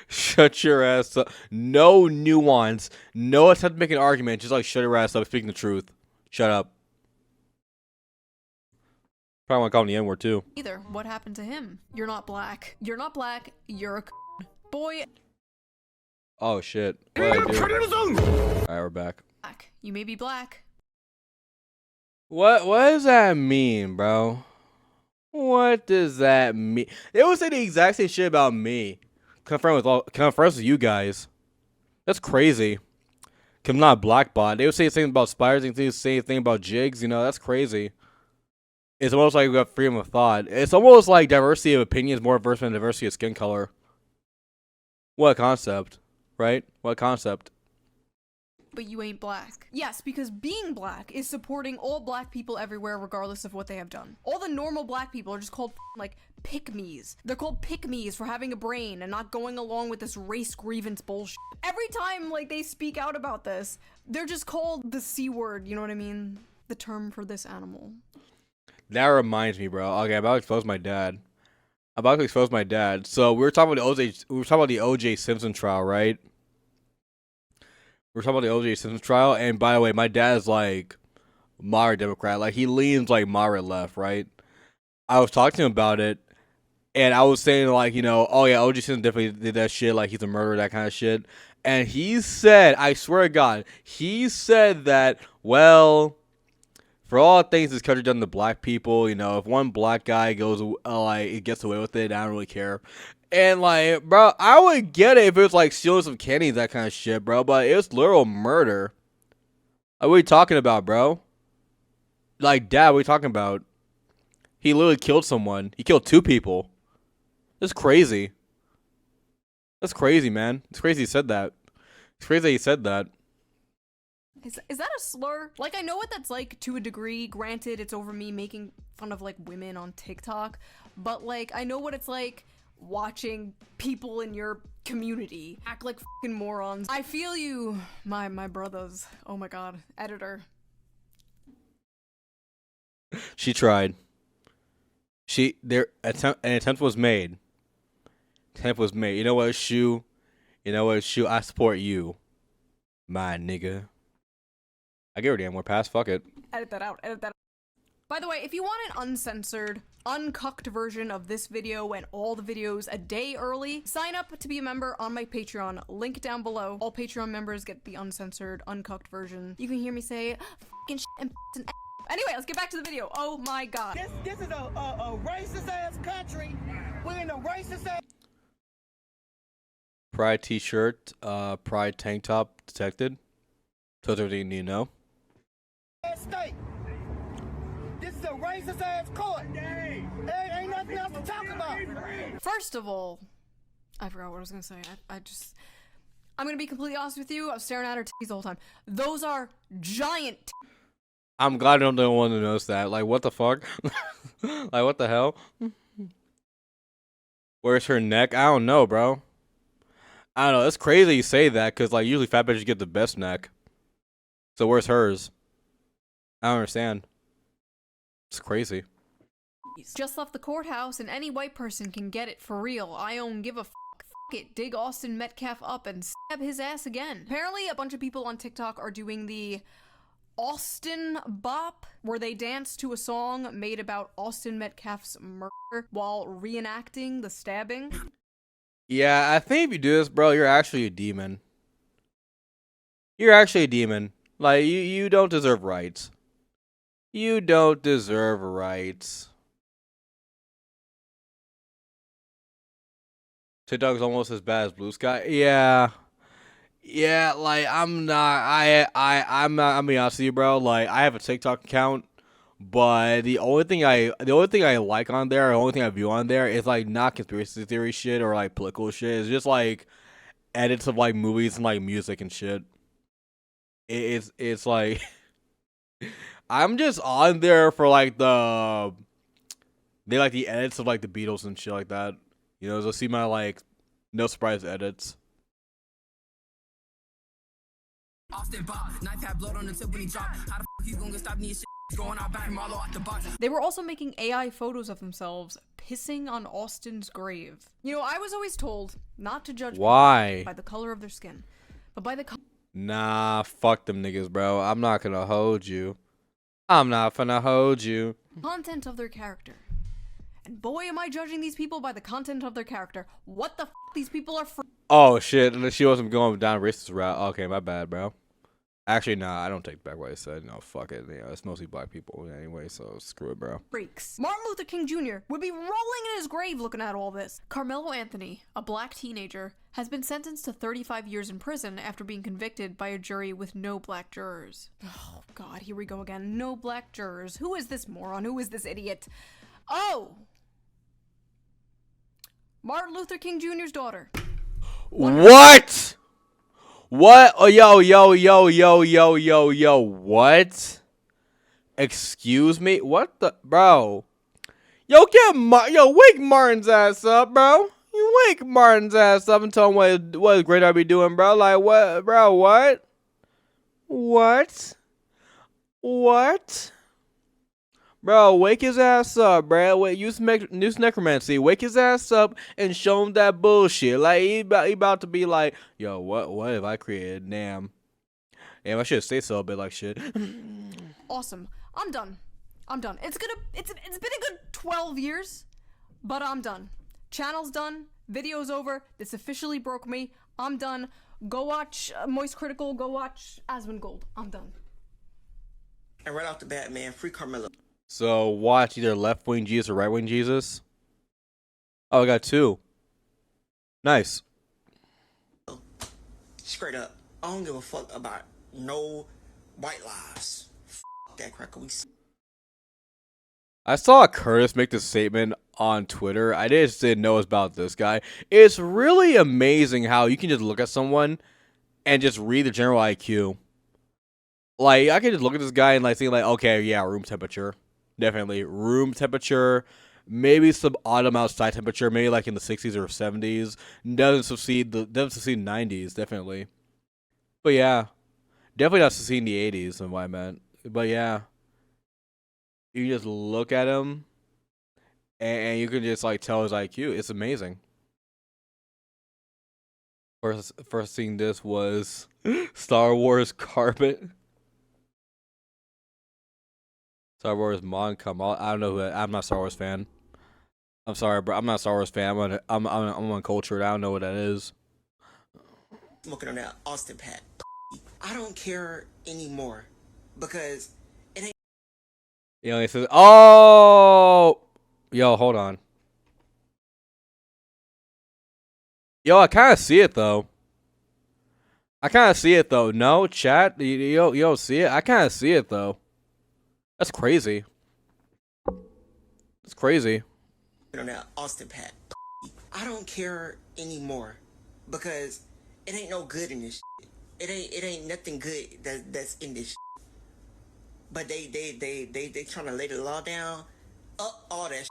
Shut your ass up. No nuance. No attempt to make an argument. Just like shut your ass up. Speaking the truth. Shut up. Probably want to call him the N-word too. Either. What happened to him? You're not black. You're not black. You're a boy. Oh shit. What did I do? Alright, we're back. Black. You may be black. What does that mean, bro? What does that mean? They would say the exact same shit about me. Confirmed with you guys. That's crazy. I'm not a black bot. They would say the same about Spires, they would say the same thing about Jigs, you know, that's crazy. It's almost like we got freedom of thought. It's almost like diversity of opinion is more diverse than diversity of skin color. What a concept, right? What a concept. But you ain't black. Yes, because being black is supporting all black people everywhere regardless of what they have done. All the normal black people are just called like pick-me's. They're called pick-me's for having a brain and not going along with this race grievance bullshit. Every time like they speak out about this, they're just called the C word, you know what I mean? The term for this animal. That reminds me, bro. Okay, I'm about to expose my dad. So we were talking about the OJ Simpson trial, right? We're talking about the O.J. Simpson trial, and by the way, my dad's like moderate Democrat. Like, he leans like moderate left, right? I was talking to him about it, and I was saying, like, you know, oh yeah, O.J. Simpson definitely did that shit, like, he's a murderer, that kind of shit. And he said, I swear to God, he said that, well, for all the things this country done to black people, you know, if one black guy goes, like, it gets away with it, I don't really care. And, like, bro, I would get it if it was, like, stealing some candy, that kind of shit, bro. But it was literal murder. Like, what are you talking about, bro? Like, Dad, what are you talking about? He literally killed someone. He killed 2 people. That's crazy. That's crazy, man. It's crazy he said that. It's crazy he said that. Is that a slur? Like, I know what that's like to a degree. Granted, it's over me making fun of, like, women on TikTok. But, like, I know what it's like watching people in your community act like fucking morons. I feel you, my brothers. Oh my god, editor. She tried. An attempt was made. You know what, Shoe? I support you, my nigga. I give her a damn more pass. Fuck it. Edit that out. By the way, if you want an uncensored, uncucked version of this video and all the videos a day early, sign up to be a member on my Patreon. Link down below. All Patreon members get the uncensored, uncucked version. You can hear me say fucking shit and anyway, let's get back to the video. Oh my god. This is a racist ass country. We're in a racist ass. Pride t-shirt, Pride tank top detected. Tells everything you need to know. State. This is a racist ass court. There ain't nothing else to talk about. First of all, I forgot what I was gonna say. I'm gonna be completely honest with you. I was staring at her titties the whole time. Those are giant. I'm glad I'm the only one who knows that. Like, what the fuck? Like, what the hell? Where's her neck? I don't know, bro. I don't know. It's crazy you say that, because, like, usually fat bitches get the best neck. So where's hers? I don't understand. It's crazy. Just left the courthouse and any white person can get it for real. I don't give a fuck. Fuck it. Dig Austin Metcalf up and stab his ass again. Apparently a bunch of people on TikTok are doing the Austin Bop, where they dance to a song made about Austin Metcalf's murder while reenacting the stabbing. Yeah, I think if you do this, bro, you're actually a demon. You're actually a demon. Like, you don't deserve rights. You don't deserve rights. TikTok is almost as bad as Blue Sky. Yeah. Yeah, like, I'm gonna be honest with you, bro. Like, I have a TikTok account, But the only thing I like on there, the only thing I view on there is like not conspiracy theory shit or like political shit. It's just like edits of like movies and like music and shit. It's like I'm just on there for like the edits of like the Beatles and shit like that. You know, so see my like no surprise edits. They were also making AI photos of themselves pissing on Austin's grave. You know, I was always told not to judge Why? people by the color of their skin, but by the Nah, fuck them niggas, bro. I'm not gonna hold you. I'm not gonna hold you. content of their character. And boy, am I judging these people by the content of their character. What the f*** these people are Oh shit, she wasn't going down racist route. Okay, my bad, bro. Actually, nah, I don't take back what I said. No, fuck it. You know, it's mostly black people anyway, so screw it, bro. freaks. Martin Luther King Jr. would be rolling in his grave looking at all this. Karmelo Anthony, a black teenager, has been sentenced to 35 years in prison after being convicted by a jury with no black jurors. Oh god, here we go again. No black jurors. Who is this moron? Who is this idiot? Oh! Martin Luther King Jr.'s daughter. What? What? Oh, yo, what? Excuse me? What the, bro? Yo, wake Martin's ass up, bro. You wake Martin's ass up and tell him what his great I be doing, bro. Like, what, bro, what? What? What? Bro, wake his ass up, bro. Wait, use necromancy. Wake his ass up and show him that bullshit. Like, he about to be like, yo, what have I created? Damn, I should have stayed so a bit like shit. Awesome. I'm done. It's been a good 12 years, but I'm done. Channel's done. Video's over. This officially broke me. I'm done. Go watch Moist Critical. Go watch Asmongold. I'm done. And right off the bat, man, free Karmelo. So watch either left wing Jesus or right wing Jesus. Oh, I got two. Nice. Straight up, I don't give a fuck about no white lies. Fuck that cracker. I saw Curtis make this statement on Twitter. I just didn't know about this guy. It's really amazing how you can just look at someone and just read the general IQ. Like, I can just look at this guy and like think like, okay, yeah, room temperature. Definitely room temperature, maybe some autumn outside temperature, maybe like in the 60s or 70s. Doesn't succeed 90s, definitely. But yeah, definitely not succeeding the 80s and what I meant. But yeah, you just look at him and you can just like tell his IQ. It's amazing. First seeing this was Star Wars carpet. Star Wars Mon come out. I don't know who. I'm not a Star Wars fan. I'm sorry, bro. I'm not a Star Wars fan. I'm uncultured. I don't know what that is. Smoking on that Austin Pat. I don't care anymore because it ain't. You know, he says, "Oh, yo, hold on. Yo, I kind of see it though. No, chat. You don't see it. I kind of see it though. That's crazy. That's crazy. On that Austin Pat. I don't care anymore because it ain't no good in this shit. It ain't nothing good that's in this shit. But they trying to lay the law down. All that shit.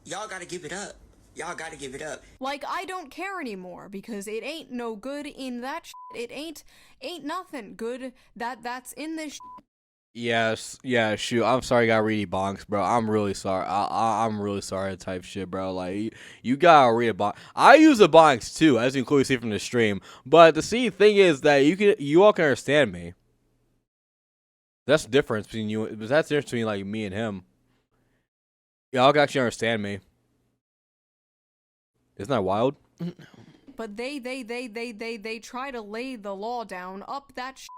Y'all gotta give it up. Like, I don't care anymore because it ain't no good in that shit. It ain't nothing good that's in this shit. Yes, yeah, shoot. I'm sorry, I got ready bonks, bro. I'm really sorry. I'm really sorry type shit, bro. Like, you gotta read a bonk. I use the bonks too, as you can clearly see from the stream. But the thing is that you all can understand me. That's the difference between you. That's the difference between like me and him. Y'all can actually understand me. Isn't that wild? But they try to lay the law down up that shit.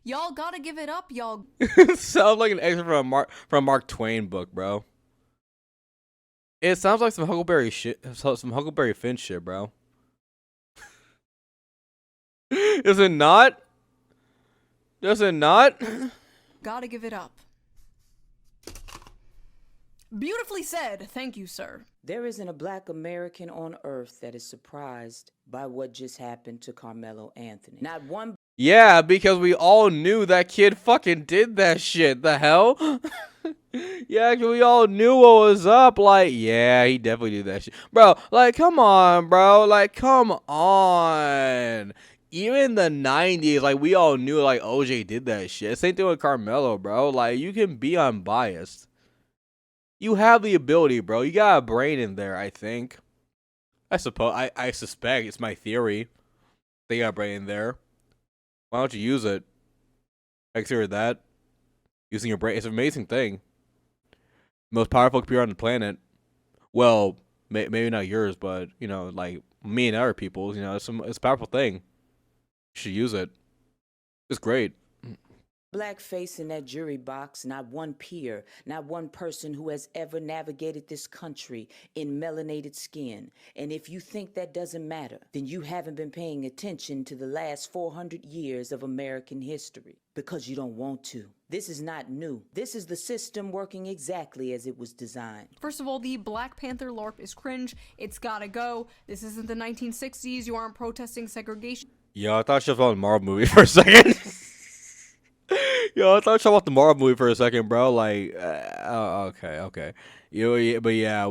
Y'all gotta give it up, y'all. Sounds like an excerpt from Mark Twain book, bro. It sounds like some Huckleberry Finn shit, bro. Is it not? Does it not? Gotta give it up. Beautifully said. Thank you, sir. There isn't a black American on earth that is surprised by what just happened to Karmelo Anthony. Not one. Yeah, because we all knew that kid fucking did that shit. The hell? Yeah, 'cause we all knew what was up. Like, yeah, he definitely did that shit. Bro, like, come on, bro. Like, come on. Even the 90s, like, we all knew, like, OJ did that shit. Same thing with Carmelo, bro. Like, you can be unbiased. You have the ability, bro. You got a brain in there, I think. I suppose. I suspect. It's my theory. They got a brain in there. Why don't you use it? Consider that. Using your brain. It's an amazing thing. Most powerful computer on the planet. Well, maybe not yours, but, you know, like, me and other people's, you know, it's a powerful thing. You should use it. It's great. Black face in that jury box, not one peer, not one person who has ever navigated this country in melanated skin. And if you think that doesn't matter, then you haven't been paying attention to the last 400 years of American history, because you don't want to. This is not new. This is the system working exactly as it was designed. First of all, the Black Panther LARP is cringe. It's gotta go. This isn't the 1960s. You aren't protesting segregation. Yo, I thought she was on the Marvel movie for a second. Yo, I thought you about the Marvel movie for a second, bro. Like, okay. Yeah, but yeah,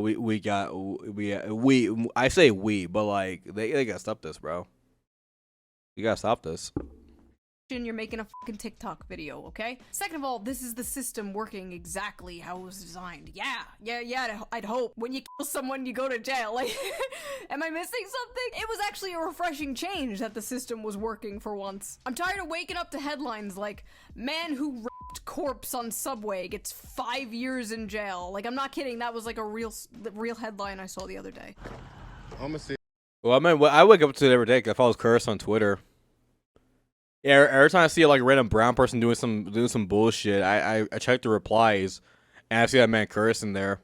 I say we, but like they gotta stop this, bro. You gotta stop this. You're making a fucking TikTok video, okay? Second of all, this is the system working exactly how it was designed. Yeah, I'd hope. When you kill someone, you go to jail. Like, am I missing something? It was actually a refreshing change that the system was working for once. I'm tired of waking up to headlines like, man who raped corpse on subway gets 5 years in jail. Like, I'm not kidding. That was like a real headline I saw the other day. I'm gonna see. Well, I mean, I wake up to it every day because I follow Curse on Twitter. Yeah, every time I see like a random brown person doing some bullshit, I check the replies, and I see that man Curse in there.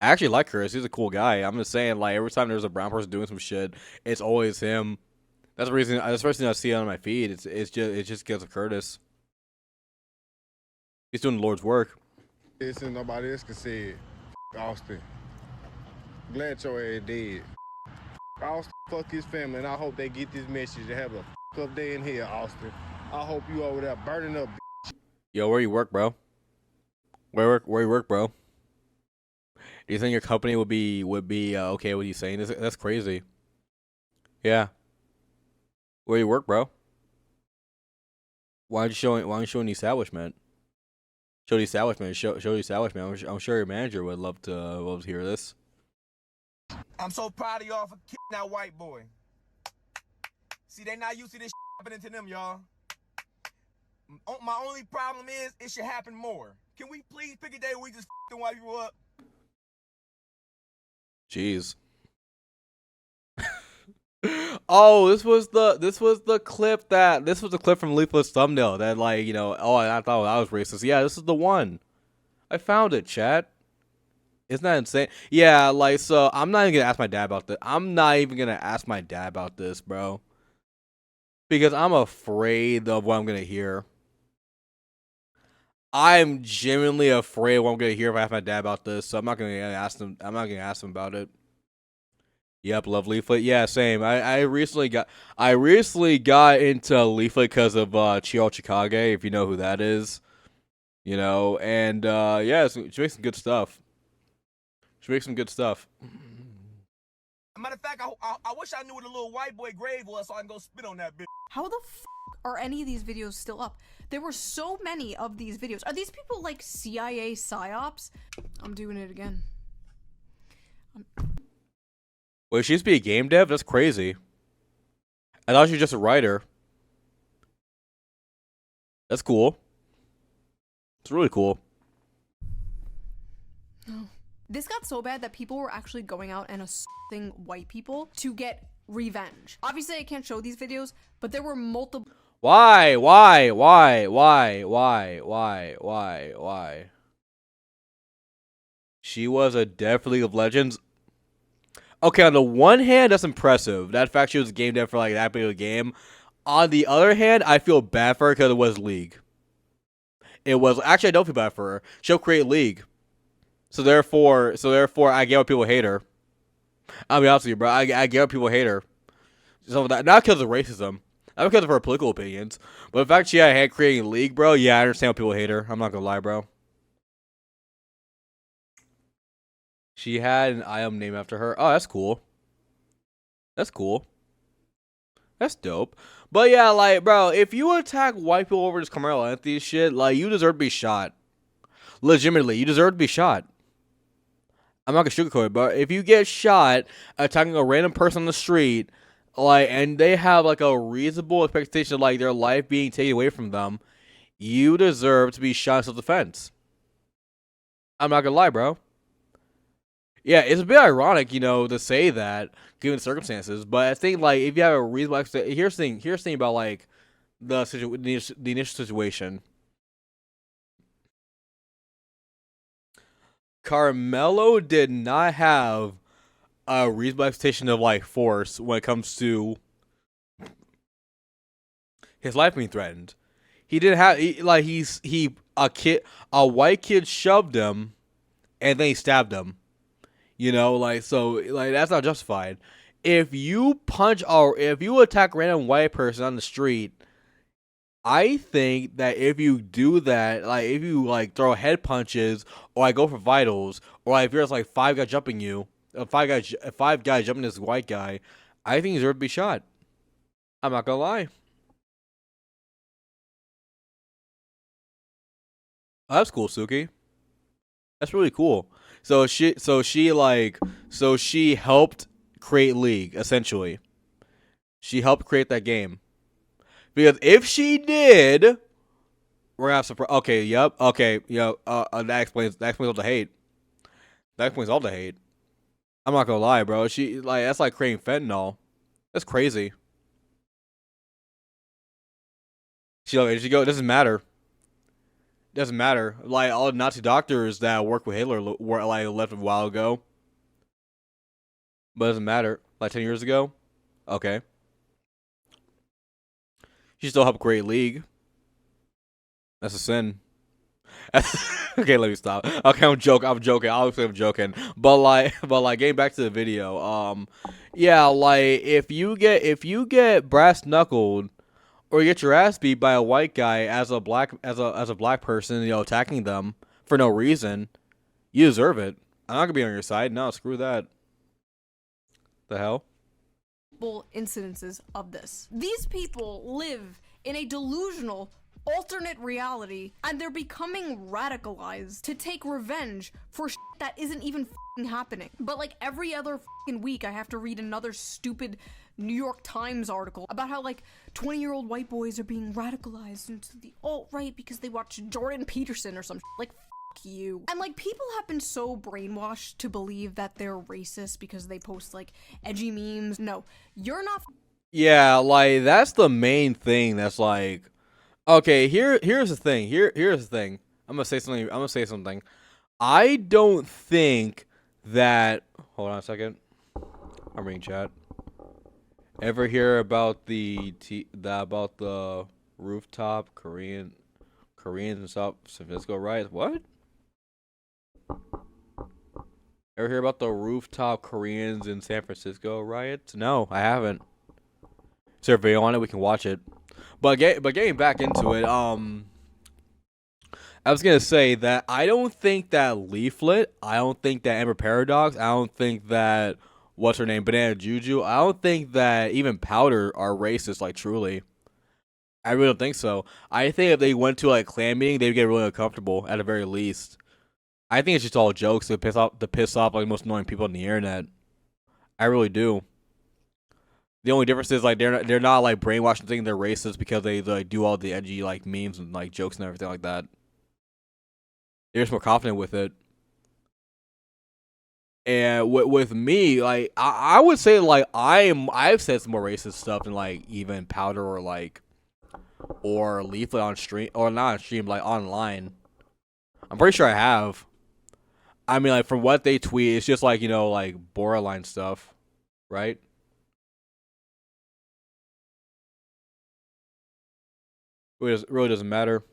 I actually like Curse. He's a cool guy. I'm just saying, like, every time there's a brown person doing some shit, it's always him. That's the reason. That's the first thing I see on my feed. It's just because of Curtis. He's doing the Lord's work. This and nobody else can say it. Austin. Glad your ass dead. Austin, fuck his family, and I hope they get this message to have a up day in here, Austin. I hope you over there burning up. Yo, where you work, bro? Where you work, bro? Do you think your company would be okay with you saying this? That's crazy. Yeah. Where you work, bro? Why aren't you showing the establishment? Show the establishment. Show the establishment. I'm sure your manager would love to hear this. I'm so proud of y'all for kicking that white boy. See, they not used to this happening to them, y'all. My only problem is it should happen more. Can we please pick a day where we just them white people up? Jeez. Oh, this was the clip from Leaflet's thumbnail that, like, you know, oh, I thought I was racist. Yeah, this is the one. I found it, chat. Isn't that insane? Yeah, like, so I'm not even gonna ask my dad about this. I'm not even gonna ask my dad about this, bro. Because I'm afraid of what I'm gonna hear. I'm genuinely afraid of what I'm gonna hear if I ask my dad about this, so I'm not gonna ask him. I'm not gonna ask him about it. Yep, love Leaflet. Yeah, same. I recently got into Leaflet because of Chiyo Chikage, if you know who that is. You know, and yeah, she makes some good stuff. She makes some good stuff. Matter of fact, I wish I knew what a little white boy grave was so I can go spit on that bitch. How the f are any of these videos still up? There were so many of these videos. Are these people like CIA psyops? I'm doing it again. Wait, she used to be a game dev? That's crazy. I thought she was just a writer. That's cool. It's really cool. This got so bad that people were actually going out and assaulting white people to get revenge. Obviously, I can't show these videos, but there were multiple. Why? She was a dev for League of Legends. Okay, on the one hand, that's impressive. That fact she was a game dev for like that big of a game. On the other hand, I feel bad for her because it was League. It was actually I don't feel bad for her. She'll create League. So therefore, I get why people hate her. I'll be honest with you, bro. I get why people hate her. So that not because of racism, not because of her political opinions, but the fact she had a hand creating a league, bro. Yeah, I understand why people hate her. I'm not gonna lie, bro. She had an item named after her. Oh, that's cool. That's cool. That's dope. But yeah, like, bro, if you attack white people over this Karmelo Anthony shit, like, you deserve to be shot. Legitimately, you deserve to be shot. I'm not gonna sugarcoat it, but if you get shot attacking a random person on the street, like, and they have like a reasonable expectation of like their life being taken away from them, you deserve to be shot in self-defense. I'm not gonna lie, bro. Yeah, it's a bit ironic, to say that given the circumstances. But I think like if you have a reasonable, here's the thing about like the initial situation. Karmelo did not have a reasonable expectation of like force when it comes to his life being threatened. He didn't have a white kid shoved him and then he stabbed him. That's not justified. If you punch or if you attack a random white person on the street, I think that if you do that, like if you like throw head punches or like go for vitals, or like if there's like five guys jumping you, five guys jumping this white guy, I think you deserve to be shot. I'm not gonna lie. Oh, that's cool, Suki. That's really cool. So she helped create League, essentially. She helped create that game. Because if she did, we're gonna have some. Okay, yep. Okay, yep. That explains all the hate. That explains all the hate. I'm not gonna lie, bro. That's like creating fentanyl. That's crazy. She go. It doesn't matter. Doesn't matter. Like all the Nazi doctors that worked with Hitler were like left a while ago. But it doesn't matter. Like 10 years ago. Okay. She still helped create League. That's a sin. Okay, let me stop. Okay, I'm joking. Obviously, I'm joking. But getting back to the video. Yeah, like if you get brass knuckled or you get your ass beat by a white guy as a black person, attacking them for no reason, you deserve it. I'm not gonna be on your side. No, screw that. The hell? Incidences of this. These people live in a delusional alternate reality, and they're becoming radicalized to take revenge for shit that isn't even happening. But like every other week, I have to read another stupid New York Times article about how like 20-year-old white boys are being radicalized into the alt-right because they watch Jordan Peterson or some shit. Like you. And like people have been so brainwashed to believe that they're racist because they post like edgy memes. No, you're not. Yeah, like that's the main thing. That's like, okay, here's the thing. Here's the thing. I'm gonna say something. I don't think that. Hold on a second. I'm reading chat. Ever hear about the rooftop Koreans in San Francisco riots? What? Ever hear about the rooftop Koreans in San Francisco riots? No, I haven't. Is there a video on it? We can watch it. But getting back into it, I was gonna say that I don't think that Leaflet, I don't think that Amber Paradox, I don't think that what's her name, Banana Juju, I don't think that even Powder are racist. Like truly, I really don't think so. I think if they went to like clan meeting, they'd get really uncomfortable at the very least. I think it's just all jokes to piss off like most annoying people on the internet. I really do. The only difference is like they're not like brainwashed and thinking they're racist because they like do all the edgy like memes and like jokes and everything like that. They're just more confident with it. And with me, like I would say like I've said some more racist stuff than like even Powder or Leaflet on stream, or not on stream, like online. I'm pretty sure I have. I mean, like from what they tweet, it's just like like borderline stuff, right? Really doesn't matter.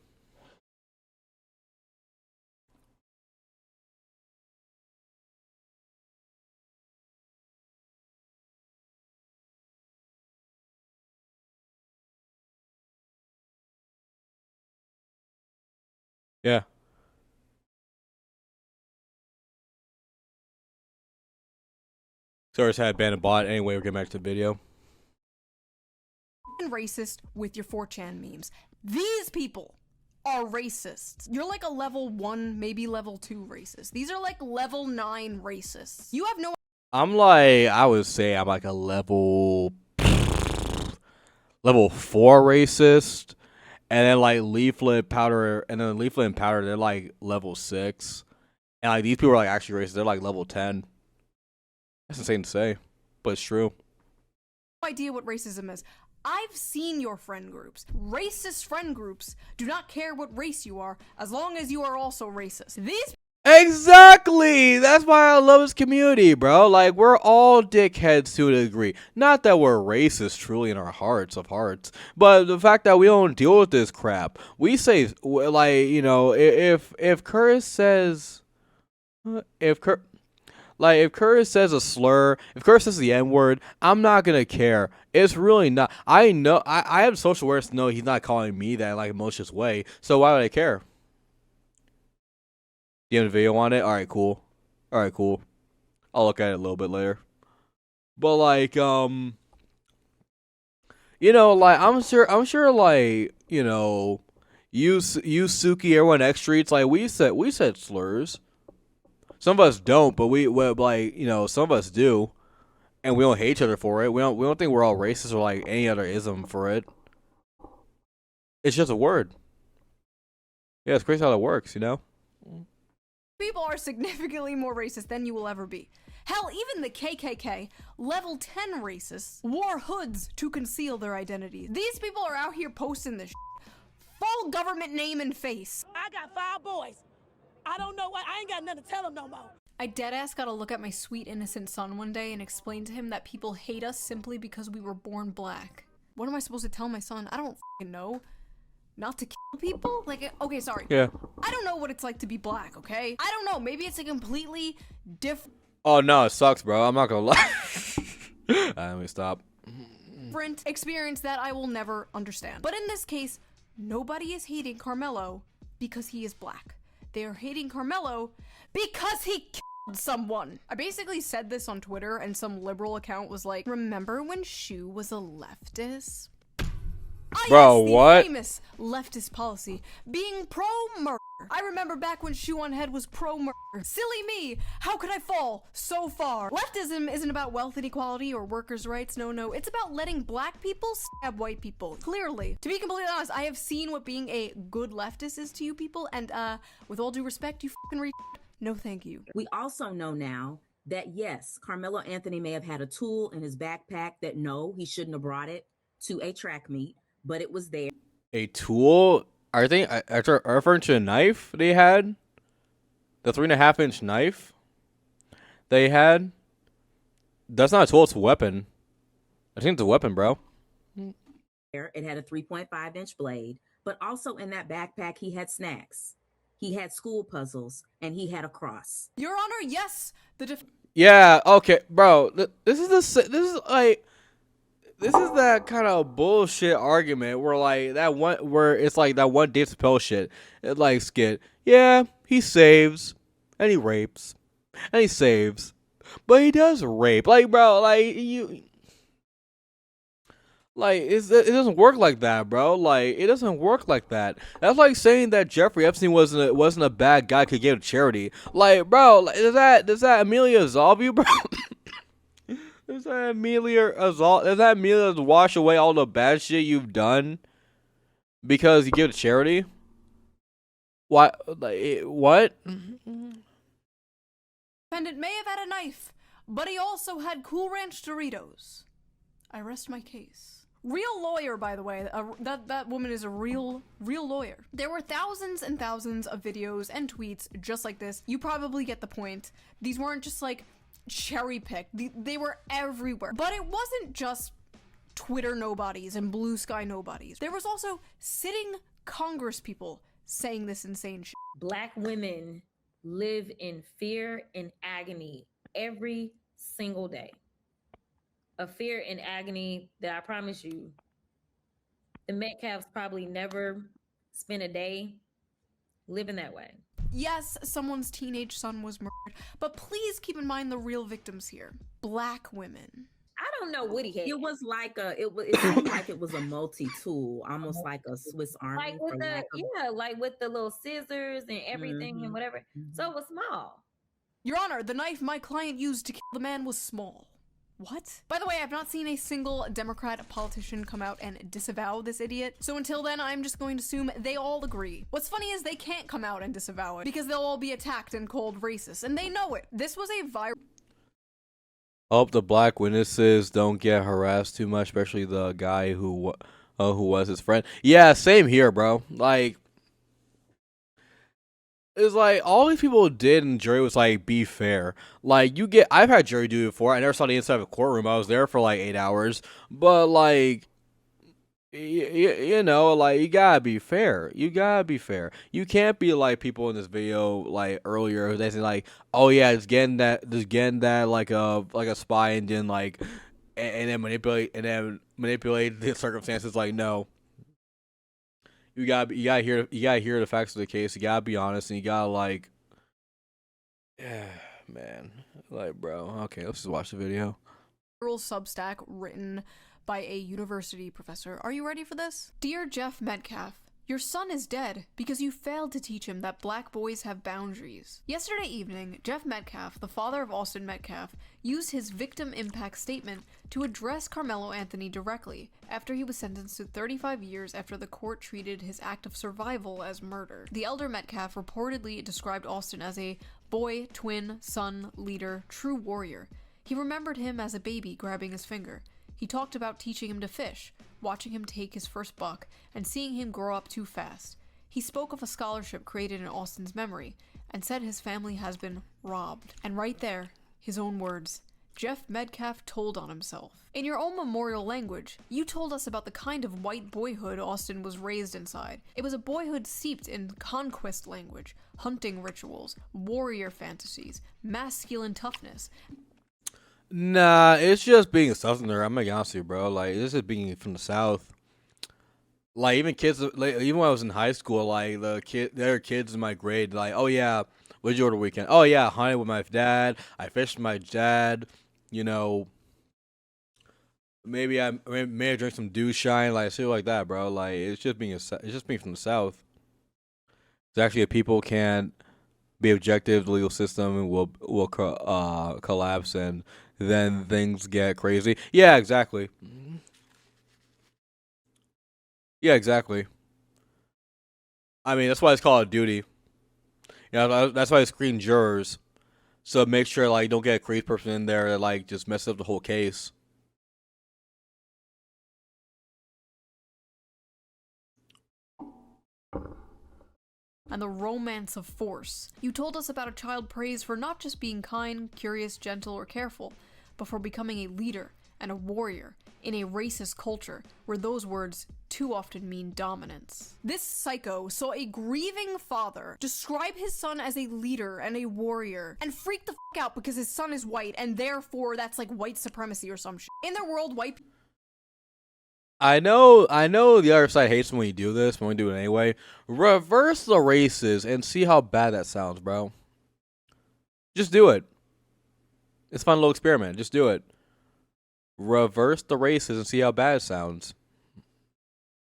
Yeah. Source had banned a bot. Anyway, we're getting back to the video. Racist with your 4chan memes. These people are racists. You're like a level 1, maybe level 2 racist. These are like level 9 racists. You have no. I would say I'm like a level 4 racist, and then like leaflet and powder, they're like level 6, and like these people are like actually racist. They're like level 10. That's insane to say, but it's true. No idea what racism is. I've seen your friend groups. Racist friend groups do not care what race you are as long as you are also racist. These Exactly. That's why I love this community, bro. Like, we're all dickheads to a degree. Not that we're racist truly in our hearts of hearts, but the fact that we don't deal with this crap. We say, like, you know, if Curtis says, if Curtis says a slur, if Curtis says the N-word, I'm not gonna care. It's really not. I know. I have social awareness to know he's not calling me that like a malicious way. So why would I care? You have a video on it? Alright, cool. Alright, cool. I'll look at it a little bit later. But like, you know, like I'm sure like, you know, you Suki, everyone X Streets, like we said slurs. Some of us don't, but we like, you know, some of us do. And we don't hate each other for it. We don't think we're all racist or like any other ism for it. It's just a word. Yeah, it's crazy how that works, you know? people are significantly more racist than you will ever be. Hell, even the KKK, level 10 racists, wore hoods to conceal their identity. These people are out here posting this full government name and face. I got 5 boys. I don't know what. I ain't got nothing to tell them no more. I deadass gotta look at my sweet innocent son one day and explain to him that people hate us simply because we were born black. What am I supposed to tell my son? I don't fucking know. Not to kill people? Like, okay, sorry. Yeah. I don't know what it's like to be black, okay? I don't know. Maybe it's a completely different Oh no, it sucks, bro. I'm not gonna lie. Let me stop. experience that I will never understand. But in this case, nobody is hating Karmelo because he is black. They are hating Karmelo because he killed someone. I basically said this on Twitter and some liberal account was like, remember when Shoe was a leftist? Bro, yes, the what? famous leftist policy, being pro-murder. I remember back when Shoeonhead was pro-murder. Silly me, how could I fall so far? Leftism isn't about wealth inequality or workers' rights, no, it's about letting black people stab white people. Clearly. To be completely honest, I have seen what being a good leftist is to you people, and with all due respect, you fucking no thank you. We also know now that yes, Karmelo Anthony may have had a tool in his backpack that no, he shouldn't have brought it to a track meet, but it was there. A tool? Are they referring to a knife they had? The 3.5-inch knife they had? That's not a tool, it's a weapon. I think it's a weapon, bro. It had a 3.5-inch blade, but also in that backpack, he had snacks. He had school puzzles, and he had a cross. Your Honor, yes. Yeah, okay, bro. This is that kind of bullshit argument where like it's like that one Dave Chappelle shit. It like skit. Yeah, he saves and he rapes and he saves, but he does rape. Like, bro, like you. Like, it doesn't work like that, bro. Like, it doesn't work like that. That's like saying that Jeffrey Epstein wasn't a bad guy, could give to charity. Like, bro, like, does that immediately absolve you, bro? Does that immediately wash away all the bad shit you've done because you give to charity? What? Like, what? Defendant may have had a knife, but he also had Cool Ranch Doritos. I rest my case. Real lawyer, by the way. That woman is a real lawyer. There were thousands and thousands of videos and tweets just like this. You probably get the point. These weren't just like cherry picked. They were everywhere. But it wasn't just Twitter nobodies and blue sky nobodies. There was also sitting Congress people saying this insane shit. Black women live in fear and agony every single day. A fear and agony that I promise you, the Metcalfs probably never spent a day living that way. Yes, someone's teenage son was murdered, but please keep in mind the real victims here. Black women. I don't know what he had. It was like it seemed like it was a multi-tool, almost like a Swiss Army. Like with like with the little scissors and everything and whatever. So it was small. Your Honor, the knife my client used to kill the man was small. What? By the way, I've not seen a single Democrat politician come out and disavow this idiot, so until then, I'm just going to assume they all agree. What's funny is they can't come out and disavow it, because they'll all be attacked and called racist, and they know it. This was a viral— Hope the black witnesses don't get harassed too much, especially the guy who was his friend. Yeah, same here, bro. Like, it's like all these people did in jury was like be fair. Like I've had jury duty before. I never saw the inside of a courtroom. I was there for like 8 hours, but like, you know, like you gotta be fair. You gotta be fair. You can't be like people in this video like earlier. They say like, oh yeah, just getting that like a spy and then like, and then manipulate the circumstances. Like no. You gotta hear the facts of the case. You gotta be honest, and you gotta like, yeah, man, like, bro. Okay, let's just watch the video. Substack written by a university professor. Are you ready for this? Dear Jeff Metcalf, your son is dead because you failed to teach him that black boys have boundaries. Yesterday evening, Jeff Metcalf, the father of Austin Metcalf, used his victim impact statement to address Karmelo Anthony directly after he was sentenced to 35 years after the court treated his act of survival as murder. The elder Metcalf reportedly described Austin as a boy, twin, son, leader, true warrior. He remembered him as a baby grabbing his finger. He talked about teaching him to fish, watching him take his first buck, and seeing him grow up too fast. He spoke of a scholarship created in Austin's memory, and said his family has been robbed. And right there, his own words, Jeff Metcalf told on himself. In your own memorial language, you told us about the kind of white boyhood Austin was raised inside. It was a boyhood steeped in conquest language, hunting rituals, warrior fantasies, masculine toughness. Nah, it's just being a southerner. I'm gonna be honest with you, bro. Like, this is being from the South. Like, even kids, like, even when I was in high school, like, there are kids in my grade, like, oh yeah, what did you do over the weekend? Oh yeah, I hunted with my dad. I fished with my dad. You know, maybe I drink some dew shine, like shit like that, bro. Like, it's just being from the South. It's actually if people can't be objective, the legal system will collapse, and then things get crazy. Yeah, exactly. Yeah, exactly. I mean, that's why it's called a duty. You know, that's why they screen jurors. So make sure, like, you don't get a crazy person in there that, like, just messes up the whole case. And the romance of force. You told us about a child praised for not just being kind, curious, gentle, or careful, but for becoming a leader and a warrior in a racist culture where those words too often mean dominance. This psycho saw a grieving father describe his son as a leader and a warrior and freak the fuck out because his son is white and therefore that's like white supremacy or some shit. In their world, white I know the other side hates when we do this, but we do it anyway. Reverse the races and see how bad that sounds, bro. Just do it. It's a fun little experiment. Just do it. Reverse the races and see how bad it sounds.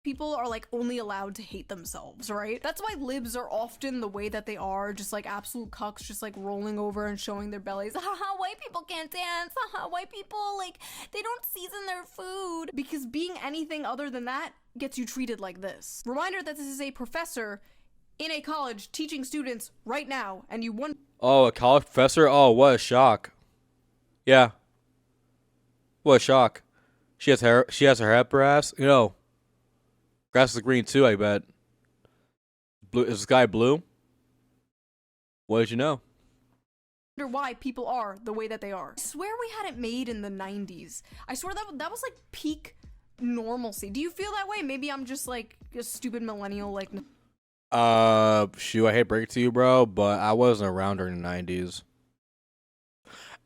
people are like only allowed to hate themselves, right? That's why libs are often the way that they are, just like absolute cucks, just like rolling over and showing their bellies. Haha, white people can't dance. Haha, white people, like, they don't season their food. Because being anything other than that gets you treated like this. Reminder that this is a professor in a college teaching students right now, and you won. Oh, a college professor? Oh, what a shock. Yeah. What a shock. She has her hair up her ass. You know, grass is green too, I bet. Blue, is the sky blue? What did you know? Wonder why people are the way that they are. I swear we had it made in the 90s. I swear that was like peak normalcy. Do you feel that way? Maybe I'm just like a stupid millennial like. Shoot, I hate to break it to you, bro, but I wasn't around during the 90s.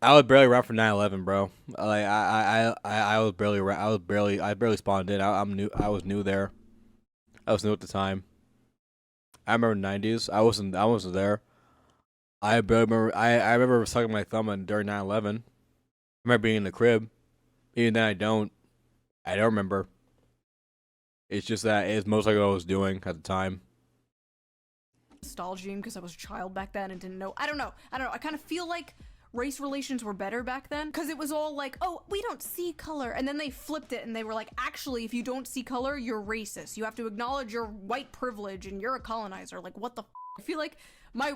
I was barely around for 9/11, bro. Like I was barely I barely spawned in. I was new there. I was new at the time. I remember '90s. I wasn't there. I remember sucking my thumb during 9/11. I remember being in the crib. Even then, I don't remember. It's just that it's most likely what I was doing at the time. Nostalgia because I was a child back then and didn't know. I don't know. I kind of feel like race relations were better back then because it was all like, oh, we don't see color, and then they flipped it and they were like, actually, if you don't see color, you're racist. You have to acknowledge your white privilege and you're a colonizer. Like, what the f? I feel like my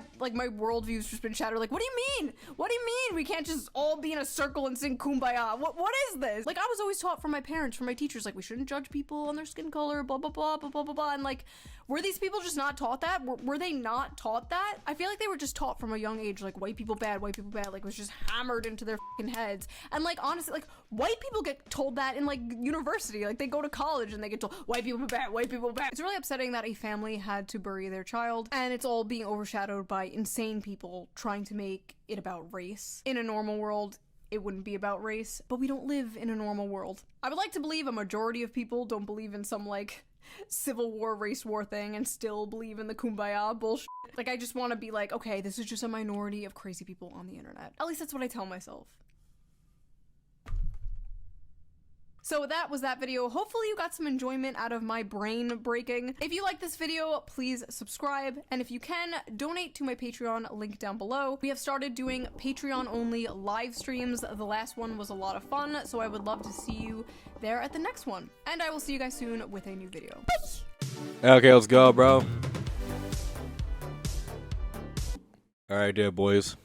worldview's just been shattered. Like, what do you mean? What do you mean we can't just all be in a circle and sing Kumbaya? What is this? Like, I was always taught from my parents, from my teachers, like, we shouldn't judge people on their skin color, blah, blah, blah, blah, blah, blah, blah. And like, were these people just not taught that? Were they not taught that? I feel like they were just taught from a young age, like, white people bad, like, it was just hammered into their fucking heads. And like, honestly, like, white people get told that in like university. Like, they go to college and they get told, white people bad, white people bad. It's really upsetting that a family had to bury their child, and it's all being overshadowed by insane people trying to make it about race. In a normal world, it wouldn't be about race, but we don't live in a normal world. I would like to believe a majority of people don't believe in some like civil war, race war thing and still believe in the Kumbaya bullshit. Like, I just want to be like, okay, this is just a minority of crazy people on the internet. At least that's what I tell myself. So that was that video. Hopefully you got some enjoyment out of my brain breaking. If you like this video, please subscribe. And if you can, donate to my Patreon, link down below. We have started doing Patreon only live streams. The last one was a lot of fun, so I would love to see you there at the next one. And I will see you guys soon with a new video. Bye! Okay, let's go, bro. All right, dear boys.